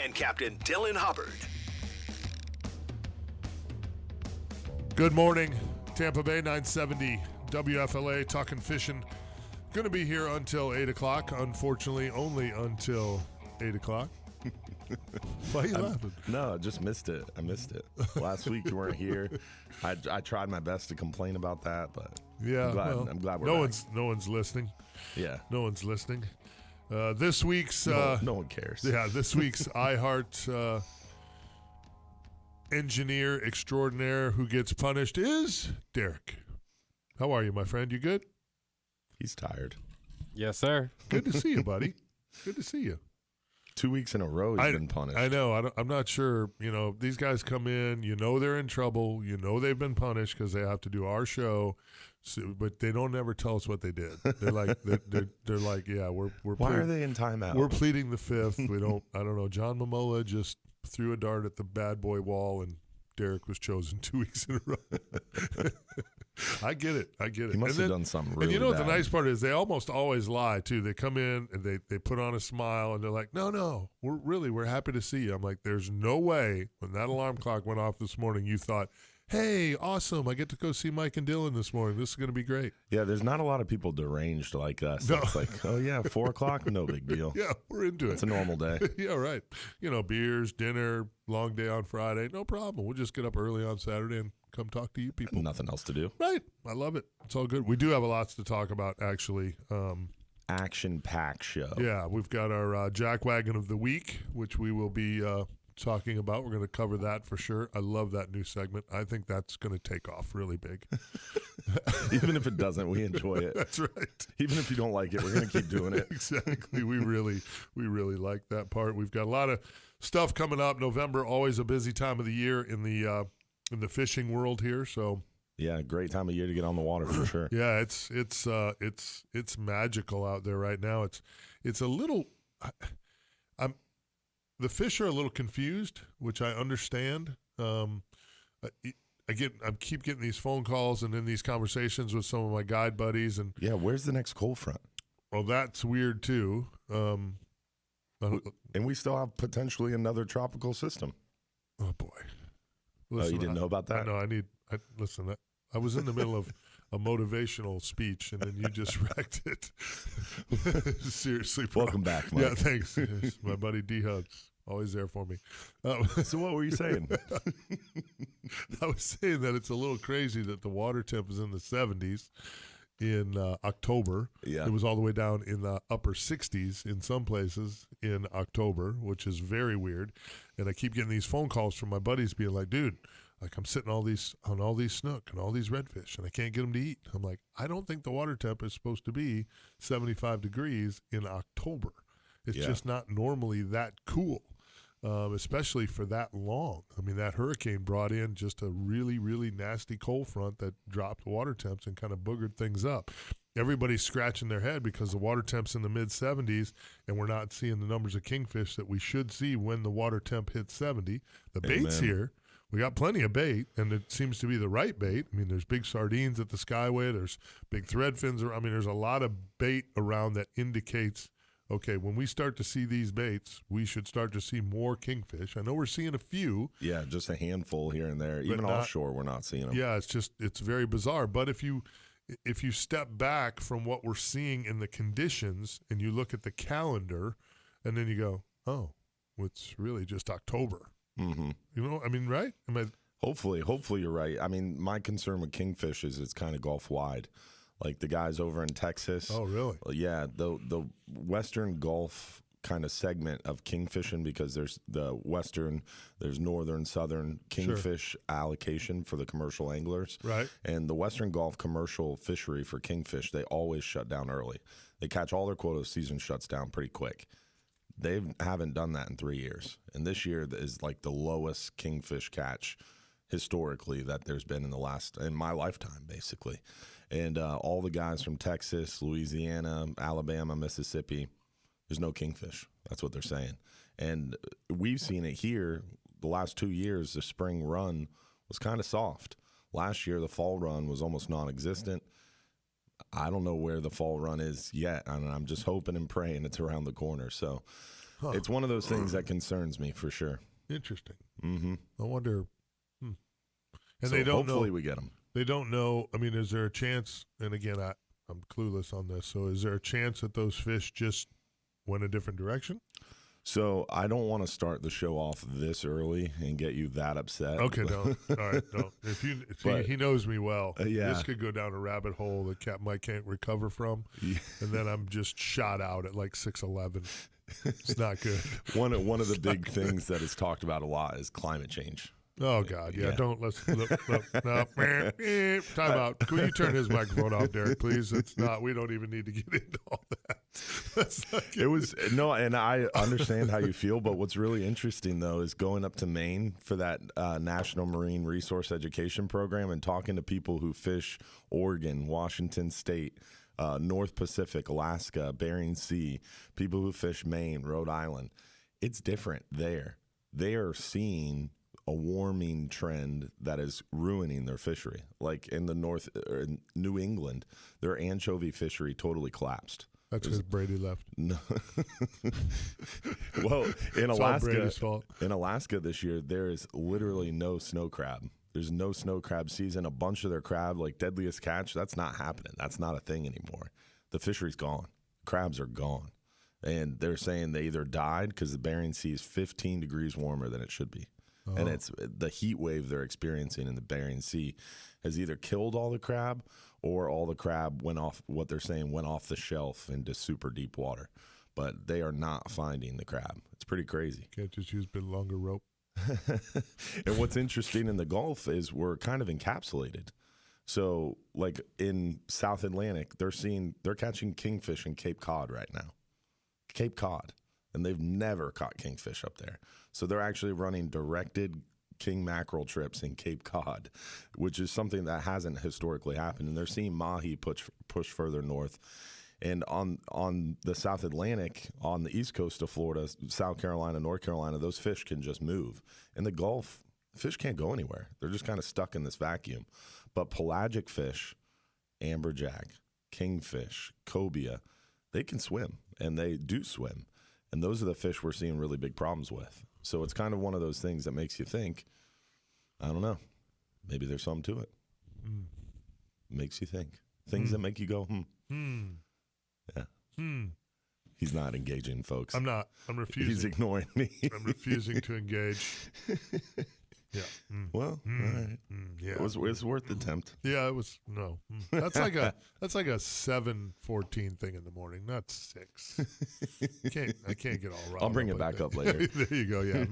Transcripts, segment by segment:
and Captain Dylan Hubbard. Good morning, Tampa Bay, 970 WFLA, talking fishing. Going to be here until 8 o'clock. Unfortunately, only until 8 o'clock. Why are you laughing? No, I just missed it. I missed it. Last week you weren't here. I tried my best to complain about that, but yeah, I'm glad we're back. No one's listening. Yeah. No one's listening. This week's... no one cares. Yeah, this week's iHeart engineer extraordinaire who gets punished is Derek. How are you, my friend? You good? He's tired. Yes, sir. Good to see you, buddy. Good to see you. 2 weeks in a row he's been punished. I know. I'm not sure. You know, these guys come in, they're in trouble. They've been punished because they have to do our show, but they don't ever tell us what they did. They're like, they're like, yeah, we're. Why are they in timeout? We're pleading the fifth. I don't know. John Momola just threw a dart at the bad boy wall, and Derek was chosen 2 weeks in a row. I get it. He must have done something really And what bad. the nice part is? They almost always lie, too. They come in and they put on a smile, and they're like, no, we're happy to see you. I'm like, there's no way when that alarm clock went off this morning you thought, hey, awesome, I get to go see Mike and Dylan this morning. This is going to be great. Yeah, there's not a lot of people deranged like us. No. It's like, oh, yeah, 4 o'clock? No big deal. Yeah, we're into it. It's a normal day. Yeah, right. Beers, dinner, long day on Friday. No problem. We'll just get up early on Saturday and come talk to you people. Nothing else to do. Right. I love it. It's all good. We do have a lot to talk about, actually. Action-packed show. Yeah, we've got our Jackwagon of the Week, which we will be talking about. We're going to cover that for sure. I love that new segment. I think that's going to take off really big. Even if it doesn't, we enjoy it. That's right. Even if you don't like it, we're going to keep doing it. Exactly. We really like that part. We've got a lot of stuff coming up. November, always a busy time of the year in the fishing world here. So yeah, great time of year to get on the water for sure. yeah, it's magical out there right now. It's a little. The fish are a little confused, which I understand. I keep getting these phone calls and in these conversations with some of my guide buddies, and yeah, where's the next cold front? Well, that's weird too. And we still have potentially another tropical system. Oh boy! Listen, you didn't know about that? No, listen. I was in the middle of a motivational speech, and then you just wrecked it. Seriously, bro. Welcome back, Mike. Yeah, thanks. Yes, my buddy D-Hug's always there for me. So what were you saying? I was saying that it's a little crazy that the water temp is in the 70s in October. Yeah. It was all the way down in the upper 60s in some places in October, which is very weird. And I keep getting these phone calls from my buddies being like, dude, like I'm sitting on all these snook and all these redfish, and I can't get them to eat. I'm like, I don't think the water temp is supposed to be 75 degrees in October. It's just not normally that cool, especially for that long. I mean, that hurricane brought in just a really, really nasty cold front that dropped water temps and kind of boogered things up. Everybody's scratching their head because the water temp's in the mid-70s, and we're not seeing the numbers of kingfish that we should see when the water temp hits 70. The bait's here. We got plenty of bait, and it seems to be the right bait. I mean, there's big sardines at the Skyway. There's big thread fins. I mean, there's a lot of bait around that indicates, okay, when we start to see these baits, we should start to see more kingfish. I know we're seeing a few. Yeah, just a handful here and there. Even offshore, we're not seeing them. Yeah, it's very bizarre. But if you step back from what we're seeing in the conditions and you look at the calendar, and then you go, oh, it's really just October. Mm-hmm. I mean, right? Hopefully you're right. I mean, my concern with kingfish is it's kind of Gulf wide. Like the guys over in Texas. Oh, really? Yeah, the Western Gulf kind of segment of kingfishing, because there's there's northern, southern kingfish allocation for the commercial anglers. Right. And the Western Gulf commercial fishery for kingfish, they always shut down early. They catch all their quota, season shuts down pretty quick. They haven't done that in 3 years. And this year is like the lowest kingfish catch historically that there's been in my lifetime, basically. And all the guys from Texas, Louisiana, Alabama, Mississippi, there's no kingfish. That's what they're saying. And we've seen it here the last 2 years. The spring run was kind of soft. Last year, the fall run was almost non-existent. I don't know where the fall run is yet, and I'm just hoping and praying it's around the corner. So Huh. It's one of those things that concerns me for sure. Interesting. Mm-hmm. I wonder. And So they don't hopefully know. we get them. They don't know. I mean, is there a chance? And again, I'm clueless on this. So, is there a chance that those fish just went a different direction? So I don't want to start the show off this early and get you that upset. Okay, don't. All right, don't. If you see, he knows me well. Yeah. This could go down a rabbit hole that Capt can't recover from, Yeah. and then I'm just shot out at like 6'11". It's not good. One of the big things that is talked about a lot is climate change. Oh God, yeah. Yeah. Don't let's look, no. Time out. Can you turn his microphone off, Derek, please? It's not. We don't even need to get into all that. That's not good. It was no, and I understand how you feel, but what's really interesting though is going up to Maine for that National Marine Resource Education Program and talking to people who fish Oregon, Washington State, North Pacific, Alaska, Bering Sea, people who fish Maine, Rhode Island. It's different there. They are seeing a warming trend that is ruining their fishery. Like in the North, or in New England, their anchovy fishery totally collapsed. That's because Brady left. No. Well, in It's all Brady's Alaska, fault. this year, there is literally no snow crab. There's no snow crab season. A bunch of their crab, like deadliest catch, that's not happening. That's not a thing anymore. The fishery's gone. Crabs are gone. And they're saying they either died because the Bering Sea is 15 degrees warmer than it should be. And it's the heat wave they're experiencing in the Bering Sea has either killed all the crab or all the crab went off, what they're saying, went off the shelf into super deep water. But they are not finding the crab. It's pretty crazy. Can't just use a bit longer rope. And what's interesting in the Gulf is we're kind of encapsulated. So like in South Atlantic, they're catching kingfish in Cape Cod right now. Cape Cod. And they've never caught kingfish up there. So they're actually running directed king mackerel trips in Cape Cod, which is something that hasn't historically happened. And they're seeing mahi push further north. And on the South Atlantic, on the east coast of Florida, South Carolina, North Carolina, those fish can just move. In the Gulf, fish can't go anywhere. They're just kind of stuck in this vacuum. But pelagic fish, amberjack, kingfish, cobia, they can swim, and they do swim. And those are the fish we're seeing really big problems with. So it's kind of one of those things that makes you think, I don't know, maybe there's something to it. Makes you think. Things that make you go, Yeah. He's not engaging, folks. I'm not. I'm refusing. He's ignoring me. I'm refusing to engage. Yeah. Well, all right. Yeah. It was worth the attempt. Yeah, it was no. That's like a 7:14 thing in the morning, not 6. I can't get all wrong. I'll bring it back up later. There you go. Yeah.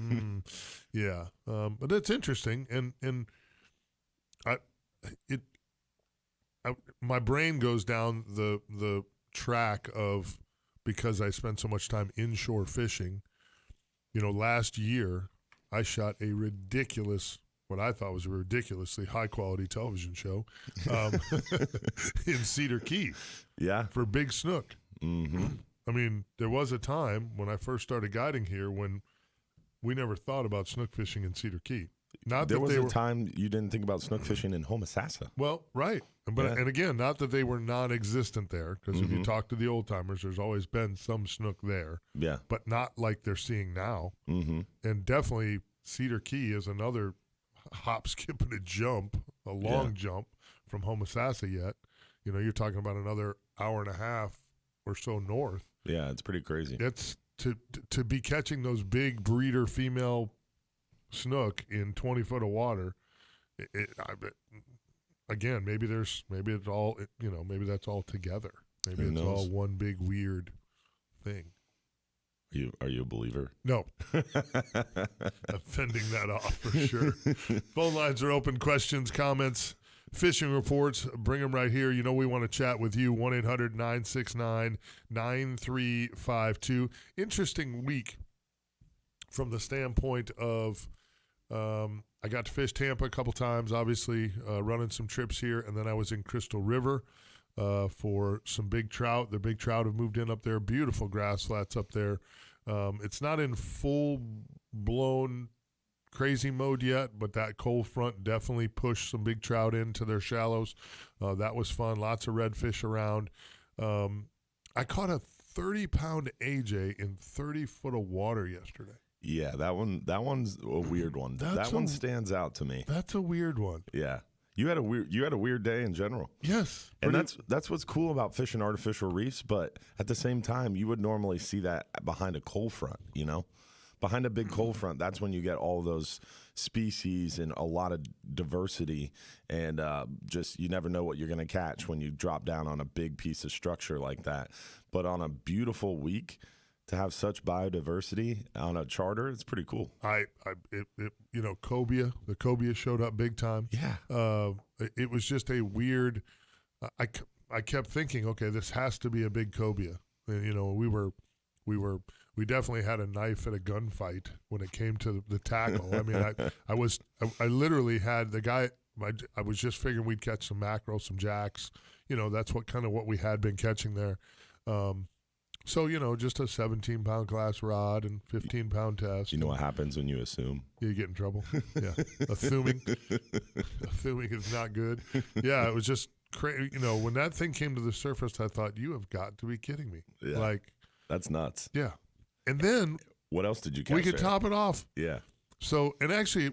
Yeah. But it's interesting, and my brain goes down the track of, because I spent so much time inshore fishing. You know, last year I shot a what I thought was a ridiculously high-quality television show in Cedar Key. Yeah. For big snook. Mm-hmm. I mean, there was a time when I first started guiding here when we never thought about snook fishing in Cedar Key. There was a time you didn't think about snook fishing in Homosassa. Well, right. But and again, not that they were non-existent there, because if you talk to the old-timers, there's always been some snook there. Yeah. But not like they're seeing now. Mm-hmm. And definitely Cedar Key is another hop, skip, and a jump, a long jump from Homosassa yet. You know, you're talking about another hour and a half or so north. Yeah, it's pretty crazy. It's to be catching those big breeder female snook in 20 foot of water. Again, maybe it's all, maybe that's all together. Maybe it's all one big weird thing. Are you a believer? No. I'm fending that off for sure. Phone lines are open. Questions, comments, fishing reports, bring them right here. You know we want to chat with you. 1-800-969-9352. Interesting week from the standpoint of I got to fish Tampa a couple times, obviously, running some trips here, and then I was in Crystal River for some big trout. The big trout have moved in up there. Beautiful grass flats up there. It's not in full-blown crazy mode yet, but that cold front definitely pushed some big trout into their shallows. That was fun. Lots of redfish around. I caught a 30-pound AJ in 30 foot of water yesterday. Yeah, that one's a weird one. That one stands out to me. That's a weird one. Yeah. You had a weird day in general. Yes. And that's what's cool about fishing artificial reefs, but at the same time, you would normally see that behind a cold front, you know? Behind a big cold front, that's when you get all those species and a lot of diversity, and just you never know what you're going to catch when you drop down on a big piece of structure like that. But on a beautiful week, to have such biodiversity on a charter, it's pretty cool. Cobia, the cobia showed up big time. Yeah. It was just a weird. I kept thinking, okay, this has to be a big cobia. And, we definitely had a knife at a gunfight when it came to the tackle. I mean, I literally had the guy. I was just figuring we'd catch some mackerel, some jacks. That's what we had been catching there. So, just a 17-pound glass rod and 15-pound test. You know what happens when you assume? You get in trouble. Yeah. Assuming is not good. Yeah, it was just crazy. When that thing came to the surface, I thought, you have got to be kidding me. Yeah. That's nuts. Yeah. And then what else did you catch? We could there? top it off. Yeah. So, and actually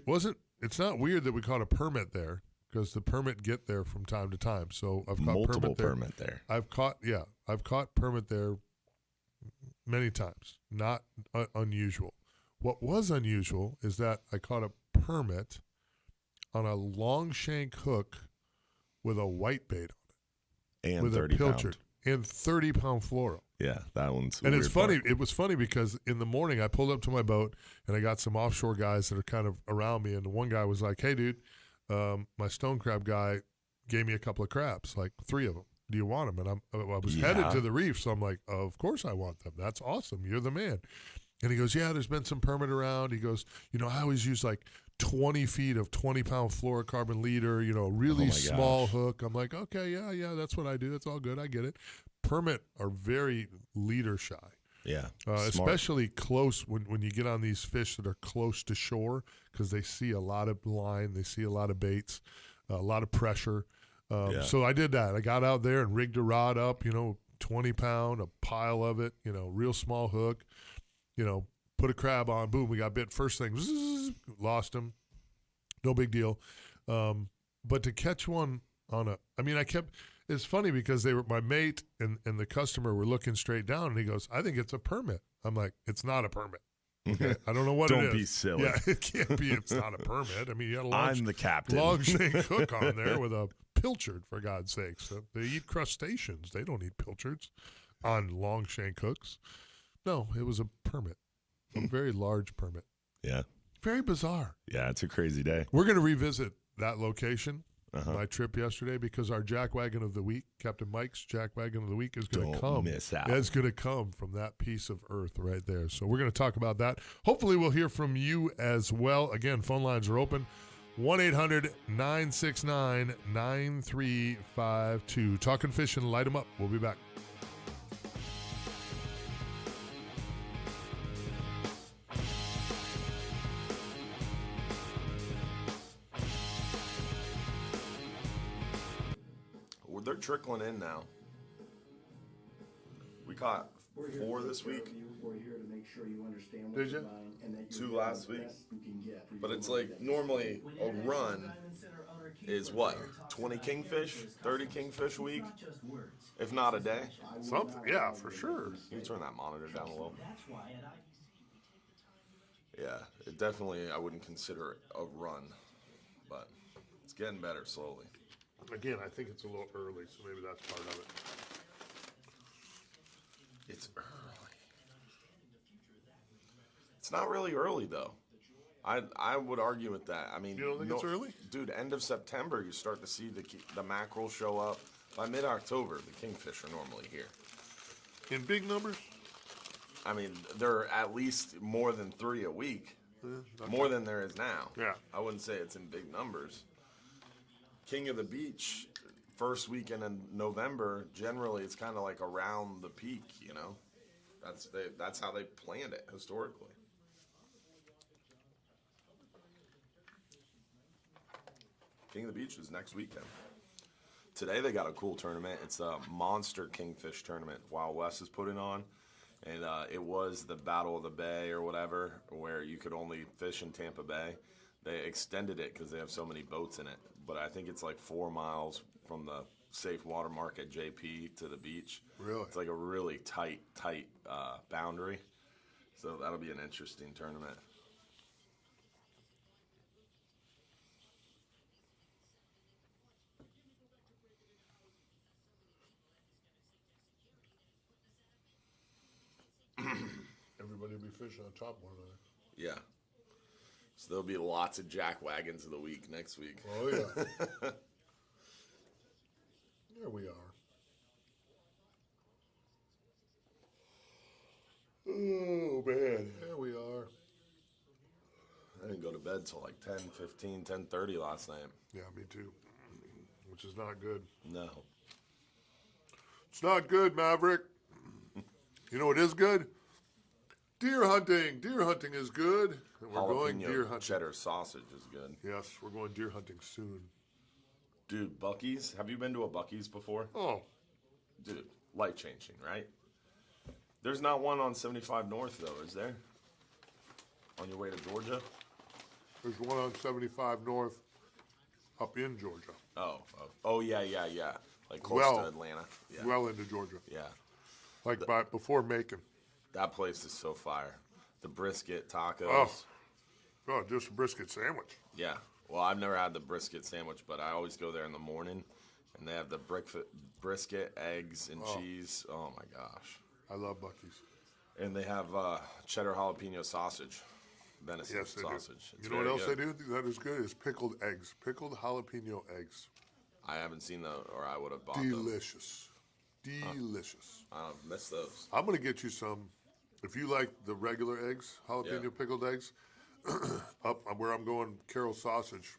it's not weird that we caught a permit there, because the permit get there from time to time. So I've caught multiple permit there. I've caught permit there many times. Not unusual. What was unusual is that I caught a permit on a long shank hook with a white bait on it. And with 30 a pilchard. pound. And 30-pound fluoro. Yeah, that one's and it's funny. It was funny because in the morning I pulled up to my boat and I got some offshore guys that are kind of around me, and the one guy was like, "Hey, dude, my stone crab guy gave me a couple of crabs, like 3 of them. Do you want them?" And I was headed to the reef, so I'm like, "Of course I want them. That's awesome. You're the man." And he goes, "Yeah, there's been some permit around." He goes, "I always use like 20 feet of 20-pound fluorocarbon leader, really small hook." I'm like, "Okay, yeah, that's what I do. It's all good. I get it." Permit are very leader shy. Yeah. Especially close when you get on these fish that are close to shore, because they see a lot of line, they see a lot of baits, a lot of pressure. So I did that. I got out there and rigged a rod up, 20-pound, a pile of it, real small hook, put a crab on, boom, we got bit. First thing, zzz, lost him. No big deal. But to catch one it's funny because my mate and the customer were looking straight down, and he goes, "I think it's a permit." I'm like, "It's not a permit. Okay? I don't know what it is." Don't be silly. Yeah, it can't be. It's not a permit. I mean, you got I'm the captain. long shank hook on there with a pilchard, for God's sakes. They eat crustaceans. They don't eat pilchards on long shank hooks. No, it was a permit, a very large permit. Yeah. Very bizarre. Yeah, it's a crazy day. We're going to revisit that location. My trip yesterday, because our jackwagon of the week, Captain Mike's jackwagon of the week, is going to come. Don't miss out. It's going to come from that piece of earth right there. So we're going to talk about that. Hopefully we'll hear from you as well. Again, phone lines are open. 1-800-969-9352. Talking Fish and Light 'em Up. We'll be back. They're trickling in now. We caught 4 this week. Did you? 2 last week. But it's like normally a run is what? 20 kingfish? 30 kingfish a week? If not a day? Something, yeah, for sure. Can you turn that monitor down a little? Yeah, it definitely, I wouldn't consider it a run, but it's getting better slowly. Again, I think it's a little early, so maybe that's part of it. It's early. It's not really early, though. I would argue with that. I mean, you don't think it's early? Dude, end of September, you start to see the mackerel show up. By mid-October, the kingfish are normally here. In big numbers? I mean, there are at least more than 3 a week. More than there is now. Yeah. I wouldn't say it's in big numbers. King of the Beach, first weekend in November, generally it's kind of like around the peak, That's how they planned it historically. King of the Beach is next weekend. Today they got a cool tournament. It's a monster kingfish tournament Wild West is putting on. And it was the Battle of the Bay or whatever, where you could only fish in Tampa Bay. They extended it because they have so many boats in it. But I think it's like 4 miles from the safe water mark at JP to the beach. Really? It's like a really tight boundary. So that'll be an interesting tournament. Everybody will be fishing on top one another. Yeah. So there'll be lots of jack wagons of the week next week. Oh, yeah. There we are. Oh, man. There we are. I didn't go to bed till like 10:30 last night. Yeah, me too. Which is not good. No. It's not good, Maverick. You know what is good? Deer hunting. Deer hunting is good. And we're going deer hunting. Cheddar sausage is good. Yes, we're going deer hunting soon. Dude, Buc-ee's. Have you been to a Buc-ee's before? Oh, Dude, life-changing, right? There's not one on 75 North, though, is there? On your way to Georgia? there's one on 75 North up in Georgia. Oh, yeah. Like close to Atlanta. Yeah. Well into Georgia. Yeah. Like before Macon. That place is so fire. The brisket tacos. Oh, just a brisket sandwich. Yeah. Well, I've never had the brisket sandwich, but I always go there in the morning, and they have the brisket, eggs, and cheese. Oh, my gosh. I love Buc-ee's. And they have cheddar jalapeno sausage, venison Yes, they sausage. do. It's You know what else good. they do that is good? Is pickled eggs. Pickled jalapeno eggs. I haven't seen those, or I would have bought them. Delicious. Delicious. I don't miss those. I'm going to get you some. If you like the regular eggs, jalapeno pickled eggs, up where I'm going, Carol Sausage,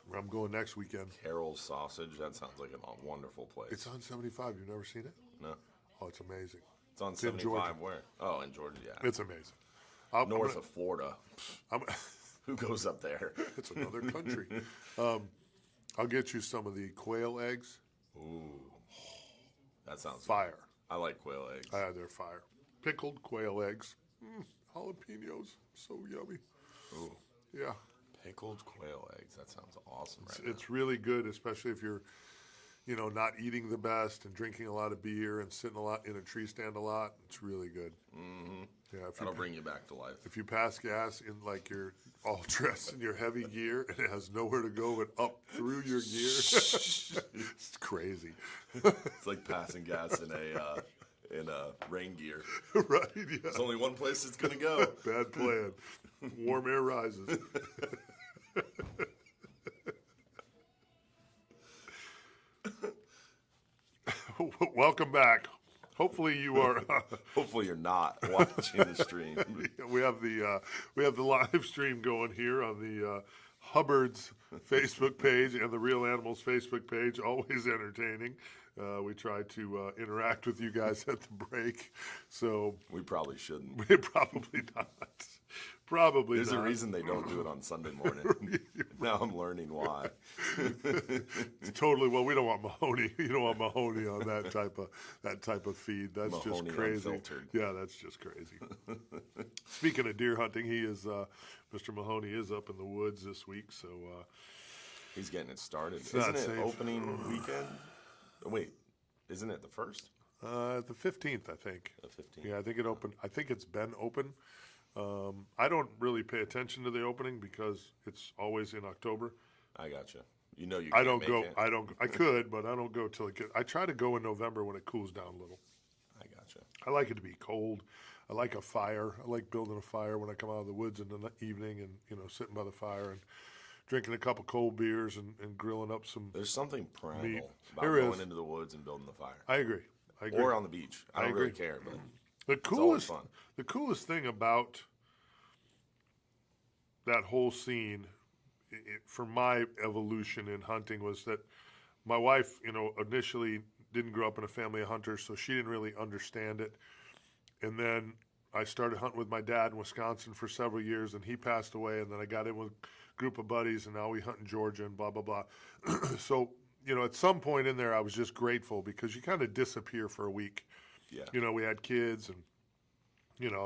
where I'm going next weekend. Carol's Sausage. That sounds like a wonderful place. It's on 75. You've never seen it? No. Oh, it's amazing. It's on in Georgia. 75 where? Oh, in Georgia, yeah. It's amazing. North of Florida. I'm, Who goes up there? it's another country. I'll get you some of the quail eggs. Ooh. That sounds Fire. I like quail eggs. They're fire. Pickled quail eggs. Jalapenos. So yummy. Ooh. Yeah. Pickled quail eggs. That sounds awesome It's really good, especially if you're, not eating the best and drinking a lot of beer and sitting a lot in a tree stand a lot. It's really good. Mm-hmm. Yeah, That'll bring you back to life. If you pass gas in like you're all dressed in your heavy gear and it has nowhere to go but up through your gear, it's crazy. It's like passing gas in a rain gear. Right? Yeah. There's only one place it's gonna go. Bad plan. Warm air rises. Welcome back. Hopefully you are. Hopefully you're not watching the stream. We have the live stream going here on the Hubbard's Facebook page and the Real Animals Facebook page. Always entertaining. We try to interact with you guys at the break, so We probably shouldn't. we probably not. Probably There's not. a reason they don't do it on Sunday morning. Now I'm learning why. It's totally. Well, we don't want Mahoney. You don't want Mahoney on that type of feed. That's Mahoney just crazy. unfiltered. Yeah, that's just crazy. Speaking of deer hunting, Mr. Mahoney is up in the woods this week, so He's getting it started. not Isn't it safe. opening weekend? Oh, wait, isn't it the first? the 15th, I think. The 15th. Yeah, I think it opened. I think it's been open. I don't really pay attention to the opening because it's always in October. I gotcha. You know you I can't don't make go. it. I could, but I don't go till it gets. I try to go in November when it cools down a little. I gotcha. I like it to be cold. I like a fire. I like building a fire when I come out of the woods in the evening and sitting by the fire and drinking a couple cold beers and grilling up some. There's something primal Meat. about There going is. into the woods and building the fire. I agree. Or on the beach. I don't really agree. care, but The always coolest, fun. the coolest thing about that whole scene, for my evolution in hunting, was that my wife, initially didn't grow up in a family of hunters, so she didn't really understand it. And then I started hunting with my dad in Wisconsin for several years, and he passed away. And then I got in with a group of buddies, and now we hunt in Georgia and blah blah blah. So at some point in there, I was just grateful because you kind of disappear for a week. Yeah. We had kids and,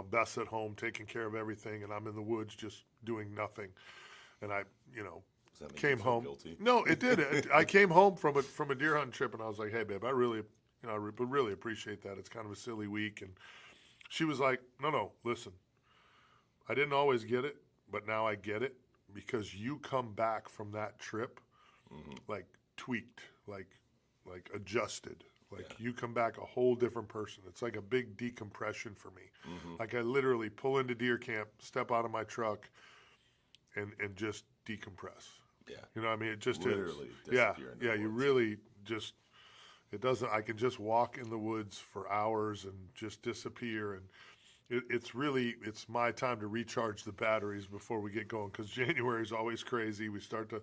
Beth's at home taking care of everything, and I'm in the woods just doing nothing. And I, Does that make came you feel home. guilty? No, it did. I came home from a deer hunting trip, and I was like, "Hey, babe, I really, really appreciate that. It's kind of a silly week." And she was like, "No, listen. I didn't always get it, but now I get it because you come back from that trip like tweaked, like adjusted. Like you come back a whole different person. It's like a big decompression for me. Like I literally pull into deer camp, step out of my truck, and just decompress. Yeah. You know what I mean? It just Literally is. Yeah, disappear in the yeah. You woods. really just. It doesn't. I can just walk in the woods for hours and just disappear. And it's my time to recharge the batteries before we get going because January is always crazy. We start to,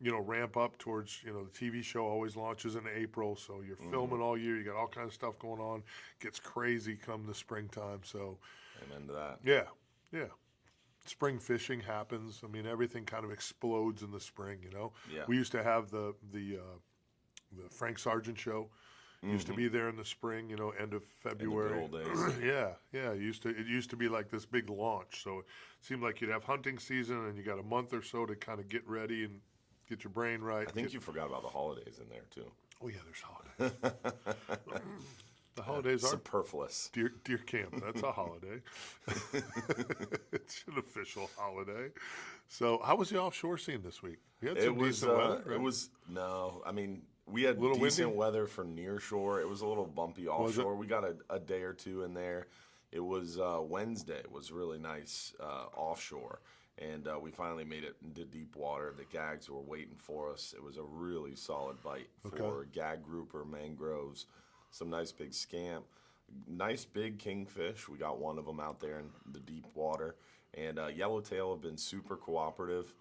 ramp up towards, the TV show always launches in April, so you're filming all year. You got all kinds of stuff going on. Gets crazy come the springtime. So, Amen to that. yeah. Spring fishing happens. I mean, everything kind of explodes in the spring. Yeah. We used to have the Frank Sargent show. Used to be there in the spring, end of February. In the good old days. Yeah. It used to be like this big launch. So it seemed like you'd have hunting season, and you got a month or so to kind of get ready and get your brain right. I think you forgot about the holidays in there too. Oh yeah, there's holidays. The holidays are Superfluous. deer camp. That's a holiday. It's an official holiday. So how was the offshore scene this week? We had some decent weather. Right? It was no. I mean, we had Little decent windy? weather for near shore. It was a little bumpy offshore. We got a day or two in there. It was Wednesday. It was really nice offshore, and we finally made it into deep water. The gags were waiting for us. It was a really solid bite for gag grouper, mangroves, some nice big scamp, nice big kingfish. We got one of them out there in the deep water, and yellowtail have been super cooperative.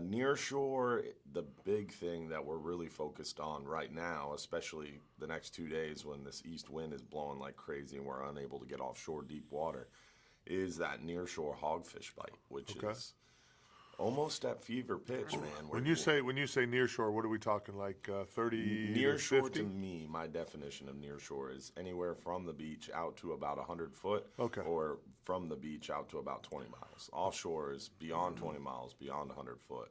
Near shore, the big thing that we're really focused on right now, especially the next 2 days when this east wind is blowing like crazy and we're unable to get offshore deep water, is that near shore hogfish bite, which is almost at fever pitch, man. When you say near shore, what are we talking? Like 30 near to shore 50? to me, my definition of near shore is anywhere from the beach out to about 100 foot, or from the beach out to about 20 miles. Offshore is beyond 20 miles, beyond 100 foot.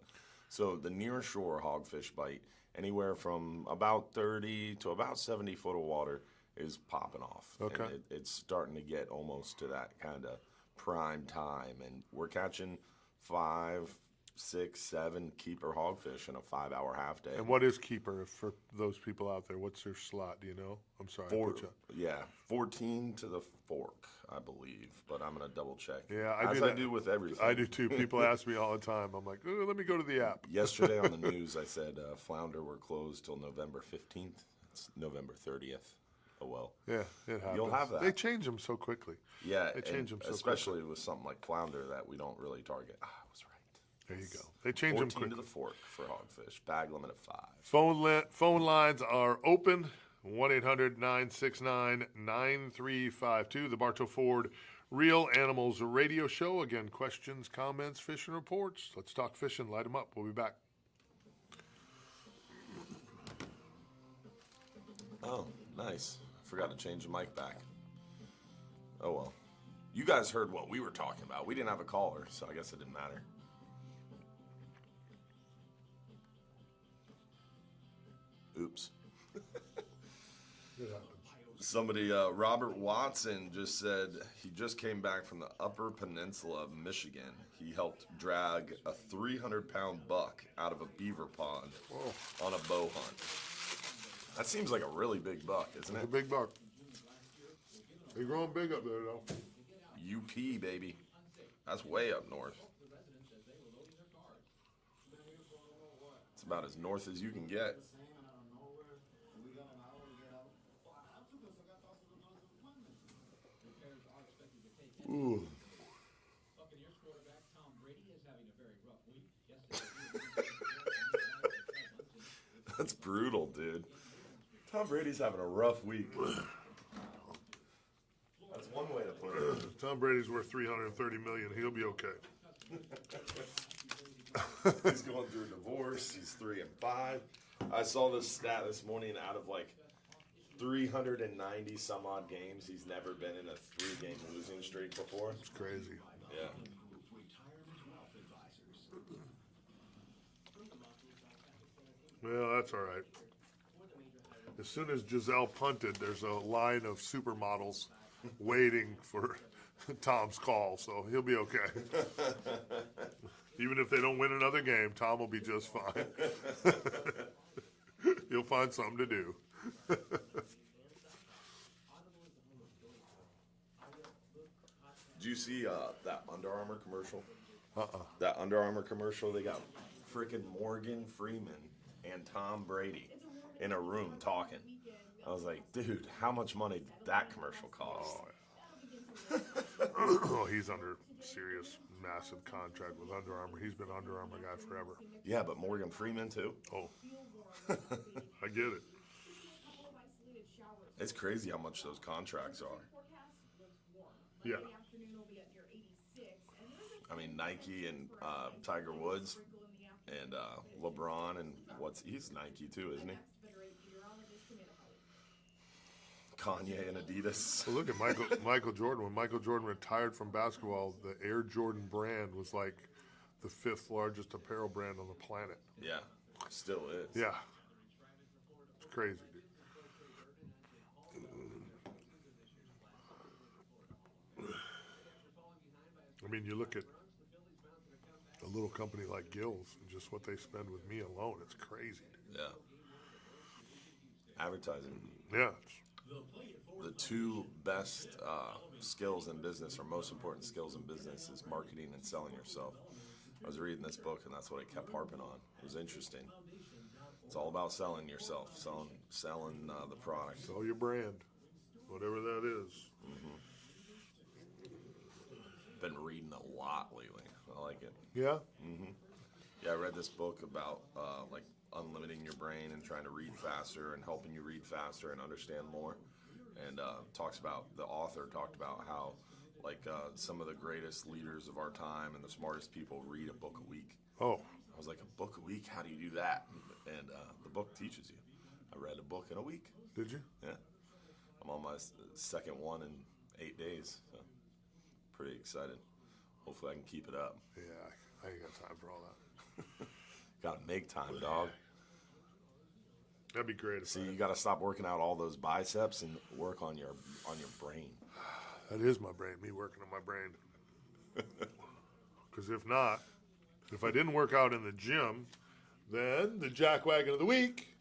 So the near shore hogfish bite, anywhere from about 30 to about 70 foot of water, is popping off. Okay. And it's starting to get almost to that kind of prime time, and we're catching 5, 6, 7 keeper hogfish in a 5-hour half day. And what is keeper for those people out there? What's their slot? Do you know? I'm sorry. I put you. 14 to the fork, I believe, but I'm gonna double check. Yeah, I do with everything. I do too. People ask me all the time. I'm like, let me go to the app. Yesterday on the news, I said flounder were closed till November 15th. It's November 30th. Oh well. Yeah, it happens. You'll have that. They change them so quickly. Yeah, They change them so especially with something like flounder that we don't really target. I was right. There you go. They change them 14 quickly. to the fork for hogfish. Bag limit of 5. Phone lines are open. 1-800-969-9352. The Bartow Ford Real Animals Radio Show. Again, questions, comments, fishing reports. Let's talk fishing. Light them up. We'll be back. Oh, nice. Forgot to change the mic back. Oh well. You guys heard what we were talking about. We didn't have a caller, so I guess it didn't matter. Oops. Somebody, Robert Watson, just said he just came back from the Upper Peninsula of Michigan. He helped drag a 300-pound buck out of a beaver pond on a bow hunt. That seems like a really big buck, isn't It's it? a big buck. They're growing big up there, though. UP, baby. That's way up north. It's about as north as you can get. Ooh. Buccaneers quarterback Tom Brady is having a very rough week. Yesterday, That's brutal, dude. Tom Brady's having a rough week. That's one way to put it. Tom Brady's worth $330 million. He'll be okay. He's going through a divorce. He's 3 and 5. I saw this stat this morning. Out of like 390 some odd games, he's never been in a 3-game losing streak before. It's crazy. Yeah. Well, that's all right. As soon as Giselle punted, there's a line of supermodels waiting for Tom's call, so he'll be okay. Even if they don't win another game, Tom will be just fine. He'll find something to do. Did you see that Under Armour commercial? Uh-uh. That Under Armour commercial, they got freaking Morgan Freeman and Tom Brady in a room talking. I was like, dude, how much money did that commercial cost? Oh, he's under serious, massive contract with Under Armour. He's been Under Armour guy forever. Yeah, but Morgan Freeman too. Oh, I get it. It's crazy how much those contracts are. Yeah. I mean, Nike and Tiger Woods and LeBron and he's Nike too, isn't he? Kanye and Adidas. Well, look at Michael Jordan. When Michael Jordan retired from basketball, the Air Jordan brand was like the 5th largest apparel brand on the planet. Yeah, still is. Yeah. It's crazy, dude. I mean, you look at a little company like Gills and just what they spend with me alone. It's crazy, dude. Yeah. Advertising. Yeah. The 2 best skills in business, or most important skills in business, is marketing and selling yourself. I was reading this book, and that's what it kept harping on. It was interesting. It's all about selling yourself, selling the product. Sell your brand, whatever that is. Mm-hmm. Been reading a lot lately. I like it. Yeah? Mm-hmm. Yeah, I read this book about like unlimiting your brain and trying to read faster and helping you read faster and understand more. And the author talked about how like some of the greatest leaders of our time and the smartest people read a book a week. Oh. I was like, a book a week? How do you do that? And the book teaches you. I read a book in a week. Did you? Yeah. I'm on my second one in 8 days. So pretty excited. Hopefully I can keep it up. Yeah, I ain't got time for all that. Gotta make time, dog. That'd be great. See, you gotta stop working out all those biceps and work on your brain. That is my brain, me working on my brain. Because if not, if I didn't work out in the gym, then the jackwagon of the week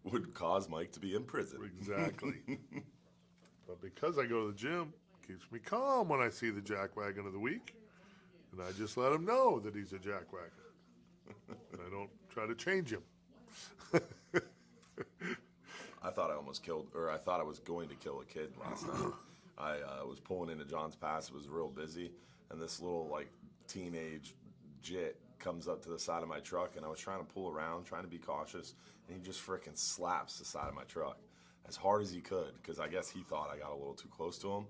would cause Mike to be in prison. Exactly. But because I go to the gym, it keeps me calm when I see the jackwagon of the week. And I just let him know that he's a jackwagon. And I don't try to change him. I thought I almost killed, or I thought I was going to kill a kid last night. I was pulling into John's Pass. It was real busy. And this little, like, teenage jit comes up to the side of my truck. And I was trying to pull around, trying to be cautious. And he just freaking slaps the side of my truck as hard as he could. Because I guess he thought I got a little too close to him.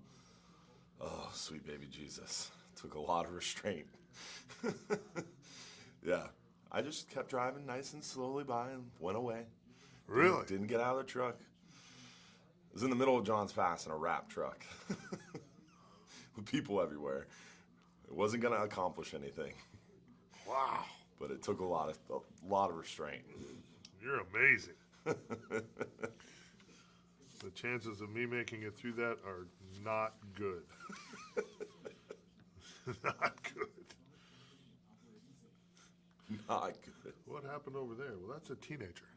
Oh, sweet baby Jesus. Took a lot of restraint. Yeah. I just kept driving nice and slowly by and went away. Really? Didn't get out of the truck. It was in the middle of John's Pass in a wrap truck. With people everywhere. It wasn't going to accomplish anything. Wow. But it took a lot of restraint. You're amazing. The chances of me making it through that are not good. Not good. Not good. What happened over there? Well, that's a teenager.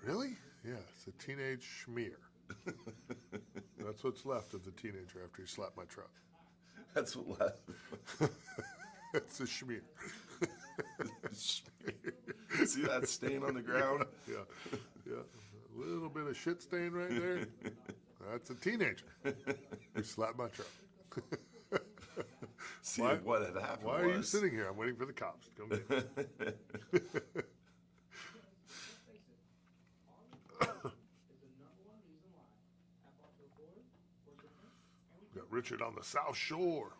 Really? Yeah, it's a teenage schmear. That's what's left of the teenager after he slapped my truck. That's what left. It's a schmear. See that stain on the ground? Yeah, yeah. A little bit of shit stain right there. That's a teenager who slapped my truck. See, what had happened. Why are you sitting here? I'm waiting for the cops to come get me. Got Richard on the South Shore.